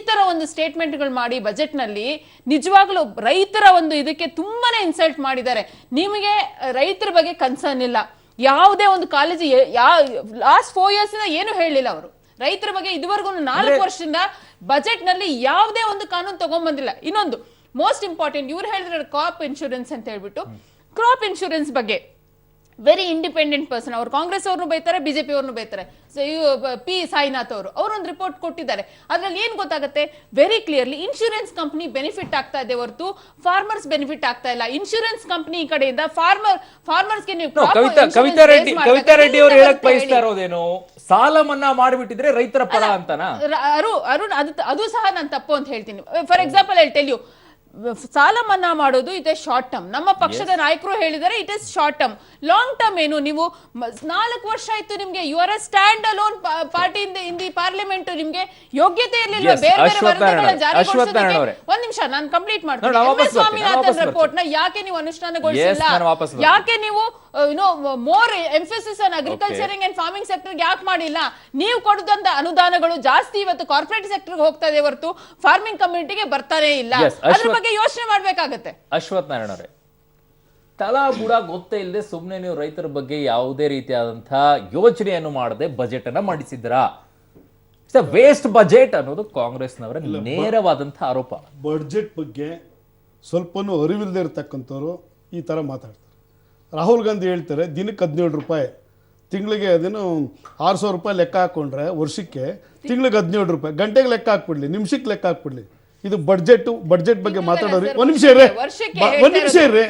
ತರ ಒಂದು ಸ್ಟೇಟ್ಮೆಂಟ್ಗಳು ಮಾಡಿ ಬಜೆಟ್ ನಲ್ಲಿ ನಿಜವಾಗ್ಲೂ ರೈತರ ಒಂದು ಇದಕ್ಕೆ ತುಂಬಾನೇ ಇನ್ಸಲ್ಟ್ ಮಾಡಿದ್ದಾರೆ. ನಿಮಗೆ ರೈತರ ಬಗ್ಗೆ ಕನ್ಸರ್ನ್ ಇಲ್ಲ. ಯಾವುದೇ ಒಂದು ಕಾಲೇಜ್ ಲಾಸ್ಟ್ 4 years ಏನು ಹೇಳಿಲ್ಲ ಅವರು. ರೈತರ ಬಗ್ಗೆ ಇದುವರೆಗೂ 4 ವರ್ಷದಿಂದ ಬಜೆಟ್ ನಲ್ಲಿ ಯಾವುದೇ ಒಂದು ಕಾನೂನು ತಗೊಂಡ್ಬಂದಿಲ್ಲ. ಇನ್ನೊಂದು ಮೋಸ್ಟ್ ಇಂಪಾರ್ಟೆಂಟ್, ಇವ್ರು ಹೇಳಿದ್ರೆ ಕ್ರಾಪ್ ಇನ್ಶೂರೆನ್ಸ್ ಅಂತ ಹೇಳ್ಬಿಟ್ಟು, ಕ್ರಾಪ್ ಇನ್ಶೂರೆನ್ಸ್ ಬಗ್ಗೆ ವೆರಿ ಇಂಡಿಪೆಂಡೆಂಟ್ ಪರ್ಸನ್, ಅವ್ರು ಕಾಂಗ್ರೆಸ್ ಅವ್ರನ್ನು ಬೈತಾರೆ, ಬಿಜೆಪಿ ಅವ್ರನ್ನು ಬೈತಾರೆ. ಪಿ ಸಾಯಿನಾಥ್ ಅವರೊಂದು ರಿಪೋರ್ಟ್ ಕೊಟ್ಟಿದ್ದಾರೆ. ಅದ್ರಲ್ಲಿ ಏನ್ ಗೊತ್ತಾಗುತ್ತೆ, very clearly insurance company benefit ಆಗ್ತಾ ಇದೆ ಹೊರತು ಫಾರ್ಮರ್ಸ್ ಬೆನಿಫಿಟ್ ಆಗ್ತಾ ಇಲ್ಲ. ಇನ್ಶೂರೆನ್ಸ್ ಕಂಪನಿ ಕಡೆಯಿಂದ ಫಾರ್ಮರ್ಸ್ಗೆ ನೀವು ಕವಿತಾ ರೆಡ್ಡಿ ಅವರು ಹೇಳಕ್ ಬಯಸ್ತಾ ಇರೋದೇನು, ಸಾಲ ಮನ್ನಾ ಮಾಡಿಬಿಟ್ಟಿದ್ರೆ ರೈತರ ಪರ ಅಂತನಾ? ಅರುಣ್, ಅದು ಸಹ ನಾನು ತಪ್ಪು ಅಂತ ಹೇಳ್ತೀನಿ. For example I tell you, ಸಾಲ ಮನ್ನಾ ಮಾಡೋದು ಇಟ್ ಇಸ್ ಶಾರ್ಟ್ ಟರ್ಮ್. ನಮ್ಮ ಪಕ್ಷದ ನಾಯಕರು ಹೇಳಿದರೆ it is short term. Long term ಏನು, ನೀವು 4 ವರ್ಷ ಆಯ್ತು ನಿಮ್ಗೆ, you are a stand alone party in the parliament, ನಿಮ್ಗೆ ಯೋಗ್ಯತೆ ಇರಲಿಲ್ಲ ಬೇರೆ ಬೇರೆ ವರದಿಗಳ ಜಾರಿಗೊಳಿಸೋದಕ್ಕೆ. ಒಂದ್ ನಿಮಿಷ ನಾನು ಕಂಪ್ಲೀಟ್ ಮಾಡ್ತೀನಿ. ಸ್ವಾಮಿನಾಥನ್ ರಿಪೋರ್ಟ್ ನ ಯಾಕೆ ನೀವು ಅನುಷ್ಠಾನಗೊಳಿಸಿಲ್ಲ, ಯಾಕೆ ನೀವು more emphasis on agriculturing and farming sector ಯಾಕೆ ಮಾಡಿಲ್ಲ? ನೀವು ಕೊಡದಂತ ಅನುದಾನಗಳು ಜಾಸ್ತಿ ಇವತ್ತು ಕಾರ್ಪೊರೇಟ್ ಸೆಕ್ಟರ್ ಹೋಗ್ತಾ ಇದೆ ಹೊರತು ಫಾರ್ಮಿಂಗ್ ಕಮ್ಯುನಿಟಿಗೆ ಬರ್ತಾನೆ ಇಲ್ಲ. ಅದ್ರ ಬಗ್ಗೆ ಯೋಚನೆ ಮಾಡ್ಬೇಕಾಗತ್ತೆ. ಅಶ್ವಥ್ ನಾರಾಯಣ ಅವರೇ, ತಲಾ ಬುಡ ಗೊತ್ತೇ ಇಲ್ಲದೆ ಸುಮ್ಮನೆ ನೀವು ರೈತರ ಬಗ್ಗೆ ಯಾವುದೇ ರೀತಿಯಾದಂತಹ ಯೋಚನೆಯನ್ನು ಮಾಡದೆ ಬಜೆಟ್ ಅನ್ನ ಮಾಡಿಸಿದ್ರಾ? ವೇಸ್ಟ್ ಬಜೆಟ್ ಅನ್ನೋದು ಕಾಂಗ್ರೆಸ್ನವರ ನೇರವಾದಂತಹ ಆರೋಪ. ಬಡ್ಜೆಟ್ ಬಗ್ಗೆ ಸ್ವಲ್ಪನೂ ಅರಿವಿಲ್ಲದೆ ಇರತಕ್ಕಂಥವ್ರು ಈ ಥರ ಮಾತಾಡ್ತಾರೆ. ರಾಹುಲ್ ಗಾಂಧಿ ಹೇಳ್ತಾರೆ ದಿನಕ್ಕೆ 17 ರೂಪಾಯಿ, ತಿಂಗಳಿಗೆ ಅದೇನು 600 ರೂಪಾಯಿ ಲೆಕ್ಕ ಹಾಕ್ಕೊಂಡ್ರೆ ವರ್ಷಕ್ಕೆ ತಿಂಗಳಿಗೆ 17 ರೂಪಾಯಿ, ಗಂಟೆಗೆ ಲೆಕ್ಕ ಹಾಕ್ಬಿಡ್ಲಿ, ನಿಮಿಷಕ್ಕೆ ಲೆಕ್ಕ ಹಾಕ್ಬಿಡ್ಲಿ. ಇದು ಬಡ್ಜೆಟ್ ಬಗ್ಗೆ ಮಾತಾಡೋರಿ. ಒಂದ್ ನಿಮಿಷ ಇರ್ರಿ,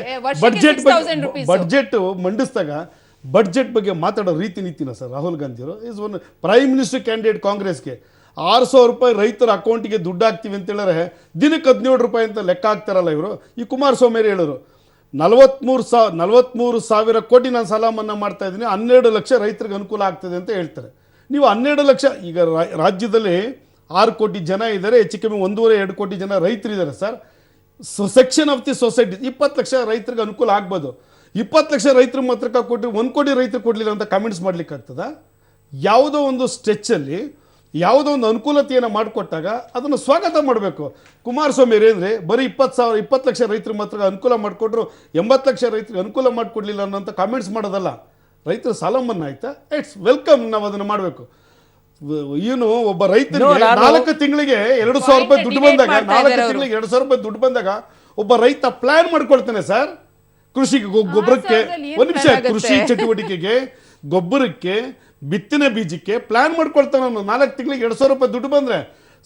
ಬಡ್ಜೆಟ್ ಮಂಡಿಸಿದಾಗ ಬಡ್ಜೆಟ್ ಬಗ್ಗೆ ಮಾತಾಡೋ ರೀತಿ ನೀತಿನ ಸರ್ ರಾಹುಲ್ ಗಾಂಧಿಯವರು is one prime minister candidate ಕಾಂಗ್ರೆಸ್ಗೆ. 600 ರೂಪಾಯಿ ರೈತರ ಅಕೌಂಟಿಗೆ ದುಡ್ಡು ಹಾಕ್ತೀವಿ ಅಂತ ಹೇಳಿದ್ರೆ ದಿನಕ್ಕೆ 17 ರೂಪಾಯಿ ಅಂತ ಲೆಕ್ಕ ಹಾಕ್ತಾರಲ್ಲ ಇವರು. ಈ ಕುಮಾರಸ್ವಾಮಿ ಹೇಳಿದ್ರು 43 ಸಾವಿರ ಕೋಟಿ ನಾನು ಸಾಲ ಮನ್ನಾ ಮಾಡ್ತಾ ಇದ್ದೀನಿ, 12 ಲಕ್ಷ ರೈತರಿಗೆ ಅನುಕೂಲ ಆಗ್ತದೆ ಅಂತ ಹೇಳ್ತಾರೆ. ನೀವು 12 ಲಕ್ಷ, ಈಗ ರಾಜ್ಯದಲ್ಲಿ 6 ಕೋಟಿ ಜನ ಇದ್ದಾರೆ, ಹೆಚ್ಚು ಕಮ್ಮಿ 1.5-2 ಕೋಟಿ ಜನ ರೈತರಿದ್ದಾರೆ sir. Section of the society 20 lakh ರೈತರಿಗೆ ಅನುಕೂಲ ಆಗ್ಬೋದು. 20 ಲಕ್ಷ ರೈತರು ಮಾತ್ರ ಕೊಟ್ಟರೆ 1 ಕೋಟಿ ರೈತರು ಕೊಡಲಿಲ್ಲ ಅಂತ ಕಮೆಂಟ್ಸ್ ಮಾಡ್ಲಿಕ್ಕೆ ಆಗ್ತದ? ಯಾವುದೋ ಒಂದು ಸ್ಟೆಚ್ಚಲ್ಲಿ ಯಾವುದೋ ಒಂದು ಅನುಕೂಲತೆಯನ್ನು ಮಾಡಿಕೊಟ್ಟಾಗ ಅದನ್ನು ಸ್ವಾಗತ ಮಾಡಬೇಕು. ಕುಮಾರಸ್ವಾಮಿ ಏನೇಂದ್ರೆ ಬರೀ 20 ಲಕ್ಷ ರೈತರು ಮಾತ್ರ ಅನುಕೂಲ ಮಾಡಿಕೊಟ್ರು, 80 ಲಕ್ಷ ರೈತರಿಗೆ ಅನುಕೂಲ ಮಾಡಿಕೊಡ್ಲಿಲ್ಲ ಅನ್ನೋಂಥ ಕಾಮೆಂಟ್ಸ್ ಮಾಡೋದಲ್ಲ. ರೈತರ ಸಾಲ ಮನ್ನಾ ಆಯ್ತಾ, ಇಟ್ಸ್ ವೆಲ್ಕಮ್, ನಾವು ಅದನ್ನು ಮಾಡಬೇಕು. ಏನು ಒಬ್ಬ ರೈತನಿಗೆ 4 ತಿಂಗಳಿಗೆ 2,000 ರೂಪಾಯಿ ದುಡ್ಡು ಬಂದಾಗ, 4 ತಿಂಗಳಿಗೆ 2,000 ರೂಪಾಯಿ ದುಡ್ಡು ಬಂದಾಗ ಒಬ್ಬ ರೈತ ಪ್ಲಾನ್ ಮಾಡ್ಕೊಳ್ತಾನೆ ಸರ್. ಕೃಷಿಗೆ ಗೊಬ್ಬರಕ್ಕೆ, ಒಂದು ನಿಮಿಷ, ಕೃಷಿ ಚಟುವಟಿಕೆಗೆ, ಗೊಬ್ಬರಕ್ಕೆ, ಬಿತ್ತನೆ ಬೀಜಕ್ಕೆ ಪ್ಲಾನ್ ಮಾಡ್ಕೊಳ್ತಾನೆ. 4 ತಿಂಗಳಿಗೆ 2,000 ರೂಪಾಯಿ ದುಡ್ಡು ಬಂದ್ರೆ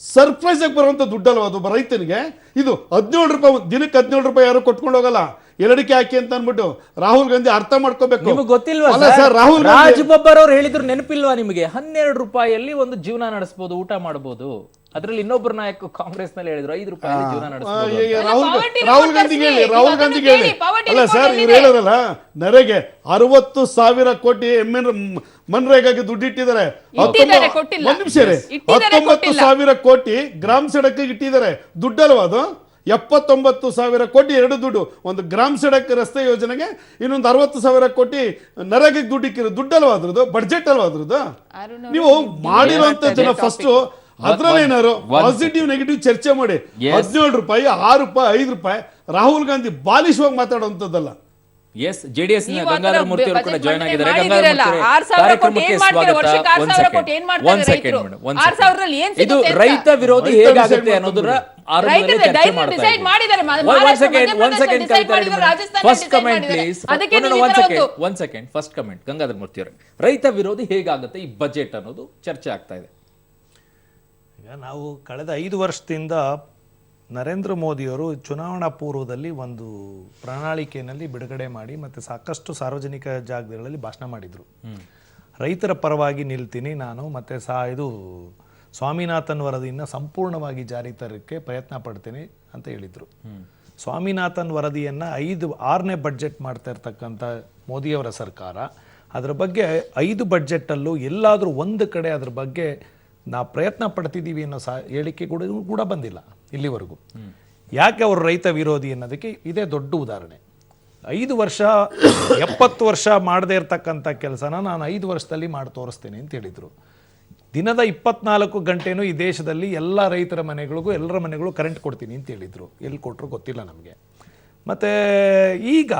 ಸರ್ಪ್ರೈಸ್ ಆಗಿ ಬರುವಂತ ದುಡ್ಡಲ್ವ ಅದು ಒಬ್ಬ ರೈತನಿಗೆ. ಇದು 17 ರೂಪಾಯಿ ದಿನಕ್ಕೆ 17 ರೂಪಾಯಿ ಯಾರು ಕೊಟ್ಕೊಂಡು ಹೋಗಲ್ಲ, ಎರಡಕ್ಕೆ ಹಾಕಿ ಅಂತ ಅನ್ಬಿಟ್ಟು ರಾಹುಲ್ ಗಾಂಧಿ ಅರ್ಥ ಮಾಡ್ಕೋಬೇಕು. ನಿಮಗೆ ಗೊತ್ತಿಲ್ವಾ ಸರ್, ರಾಹುಲ್ ರಾಜ್ಬಬ್ಬರ್ ಅವ್ರು ಹೇಳಿದ್ರು ನೆನಪಿಲ್ವಾ ನಿಮಗೆ? 12 ರೂಪಾಯಿಯಲ್ಲಿ ಒಂದು ಜೀವನ ನಡೆಸಬಹುದು, ಊಟ ಮಾಡಬಹುದು. ಅದ್ರಲ್ಲಿ ಇನ್ನೊಬ್ಬರು ನಾಯಕ ಕಾಂಗ್ರೆಸ್ ನಲ್ಲಿ ಹೇಳಿದ್ರು 5 ರೂಪಾಯಿ ಜೀವನ ನಡೆಸಬಹುದು. ರಾಹುಲ್ ಗಾಂಧಿಗೆ ಹೇಳಿ ಅಲ್ಲ ಸರ್, ಇವ್ರು ಹೇಳಿದ್ರಲ್ಲ ನರೆಗೆ 60,000 ಕೋಟಿ ಮನ್ರೇಗಾಗೆ ದುಡ್ಡು ಇಟ್ಟಿದ್ದಾರೆ. 19,000 ಕೋಟಿ ಗ್ರಾಮ್ ಸಡಕ್ ಇಟ್ಟಿದ್ದಾರೆ. ದುಡ್ಡಲ್ವಾ ಅದು? 79,000 ಕೋಟಿ ಎರಡು ದುಡ್ಡು. ಒಂದು ಗ್ರಾಮ್ ಸಡಕ್ ರಸ್ತೆ ಯೋಜನೆಗೆ, ಇನ್ನೊಂದು 60,000 ಕೋಟಿ ನರೇಗೆ ದುಡ್ಡು ಇಕ್ಕಿರೋ ದುಡ್ಡಲ್ವಾ ಅದ್ರದ್ದು? ಬಡ್ಜೆಟ್ ಅಲ್ವಾ ಅದ್ರದ್ದು? ನೀವು ಮಾಡಿರುವಂತ ಜನ ಫಸ್ಟ್ ಅದ್ರಲ್ಲಿ ಏನಾರು ಪಾಸಿಟಿವ್ ನೆಗೆಟಿವ್ ಚರ್ಚೆ ಮಾಡಿ. 17 ರೂಪಾಯಿ, 6 ರೂಪಾಯಿ, 5 ರೂಪಾಯಿ ರಾಹುಲ್ ಗಾಂಧಿ ಬಾಲಿಶವಾಗಿ ಮಾತಾಡುವಂತದ್ದಲ್ಲ. ಎಸ್, ಜೆಡಿಎಸ್ ಗಂಗಾಧರ ಮೂರ್ತಿ ಅವರು ಕೂಡ ಜಾಯ್ನ್ ಆಗಿದ್ದಾರೆ. ಗಂಗಾಧರ ಮೂರ್ತಿ ಕಾರ್ಯಕ್ರಮಕ್ಕೆ ಸ್ವಾಗತ. ಇದು ರೈತ ವಿರೋಧಿ ಹೇಗಾಗುತ್ತೆ ಅನ್ನೋದರ first comment please. First comment Gangadhara Murthy ಅವರೇ, ರೈತ ವಿರೋಧಿ ಹೇಗಾಗುತ್ತೆ ಈ ಬಜೆಟ್ ಅನ್ನೋದು ಚರ್ಚೆ ಆಗ್ತಾ ಇದೆ. ಈಗ ನಾವು ಕಳೆದ 5 ವರ್ಷದಿಂದ ನರೇಂದ್ರ ಮೋದಿಯವರು ಚುನಾವಣಾ ಪೂರ್ವದಲ್ಲಿ ಒಂದು ಪ್ರಣಾಳಿಕೆಯಲ್ಲಿ ಬಿಡುಗಡೆ ಮಾಡಿ ಮತ್ತು ಸಾಕಷ್ಟು ಸಾರ್ವಜನಿಕ ಜಾಗಗಳಲ್ಲಿ ಭಾಷಣ ಮಾಡಿದರು. ರೈತರ ಪರವಾಗಿ ನಿಲ್ತೀನಿ ನಾನು, ಮತ್ತು ಇದು ಸ್ವಾಮಿನಾಥನ್ ವರದಿಯನ್ನು ಸಂಪೂರ್ಣವಾಗಿ ಜಾರಿ ತರಕ್ಕೆ ಪ್ರಯತ್ನ ಪಡ್ತೀನಿ ಅಂತ ಹೇಳಿದರು. ಸ್ವಾಮಿನಾಥನ್ ವರದಿಯನ್ನು 6ನೇ ಬಡ್ಜೆಟ್ ಮಾಡ್ತಾ ಇರ್ತಕ್ಕಂಥ ಮೋದಿಯವರ ಸರ್ಕಾರ ಅದರ ಬಗ್ಗೆ 5 ಬಡ್ಜೆಟಲ್ಲೂ ಎಲ್ಲಾದರೂ ಒಂದು ಕಡೆ ಅದ್ರ ಬಗ್ಗೆ ನಾವು ಪ್ರಯತ್ನ ಪಡ್ತಿದ್ದೀವಿ ಅನ್ನೋ ಹೇಳಿಕೆ ಕೂಡ ಬಂದಿಲ್ಲ ಇಲ್ಲಿವರೆಗೂ. ಯಾಕೆ ಅವರು ರೈತ ವಿರೋಧಿ ಅನ್ನೋದಕ್ಕೆ ಇದೇ ದೊಡ್ಡ ಉದಾಹರಣೆ. 5 ವರ್ಷ 70 ವರ್ಷ ಮಾಡದೇ ಇರ್ತಕ್ಕಂಥ ಕೆಲಸನ ನಾನು 5 ವರ್ಷದಲ್ಲಿ ಮಾಡಿ ತೋರಿಸ್ತೇನೆ ಅಂತ ಹೇಳಿದರು. ದಿನದ 24 ಗಂಟೆನೂ ಈ ದೇಶದಲ್ಲಿ ಎಲ್ಲ ರೈತರ ಮನೆಗಳಿಗೂ ಎಲ್ಲರ ಮನೆಗಳು ಕರೆಂಟ್ ಕೊಡ್ತೀನಿ ಅಂತ ಹೇಳಿದರು. ಎಲ್ಲಿ ಕೊಟ್ಟರು ಗೊತ್ತಿಲ್ಲ ನಮಗೆ. ಮತ್ತು ಈಗ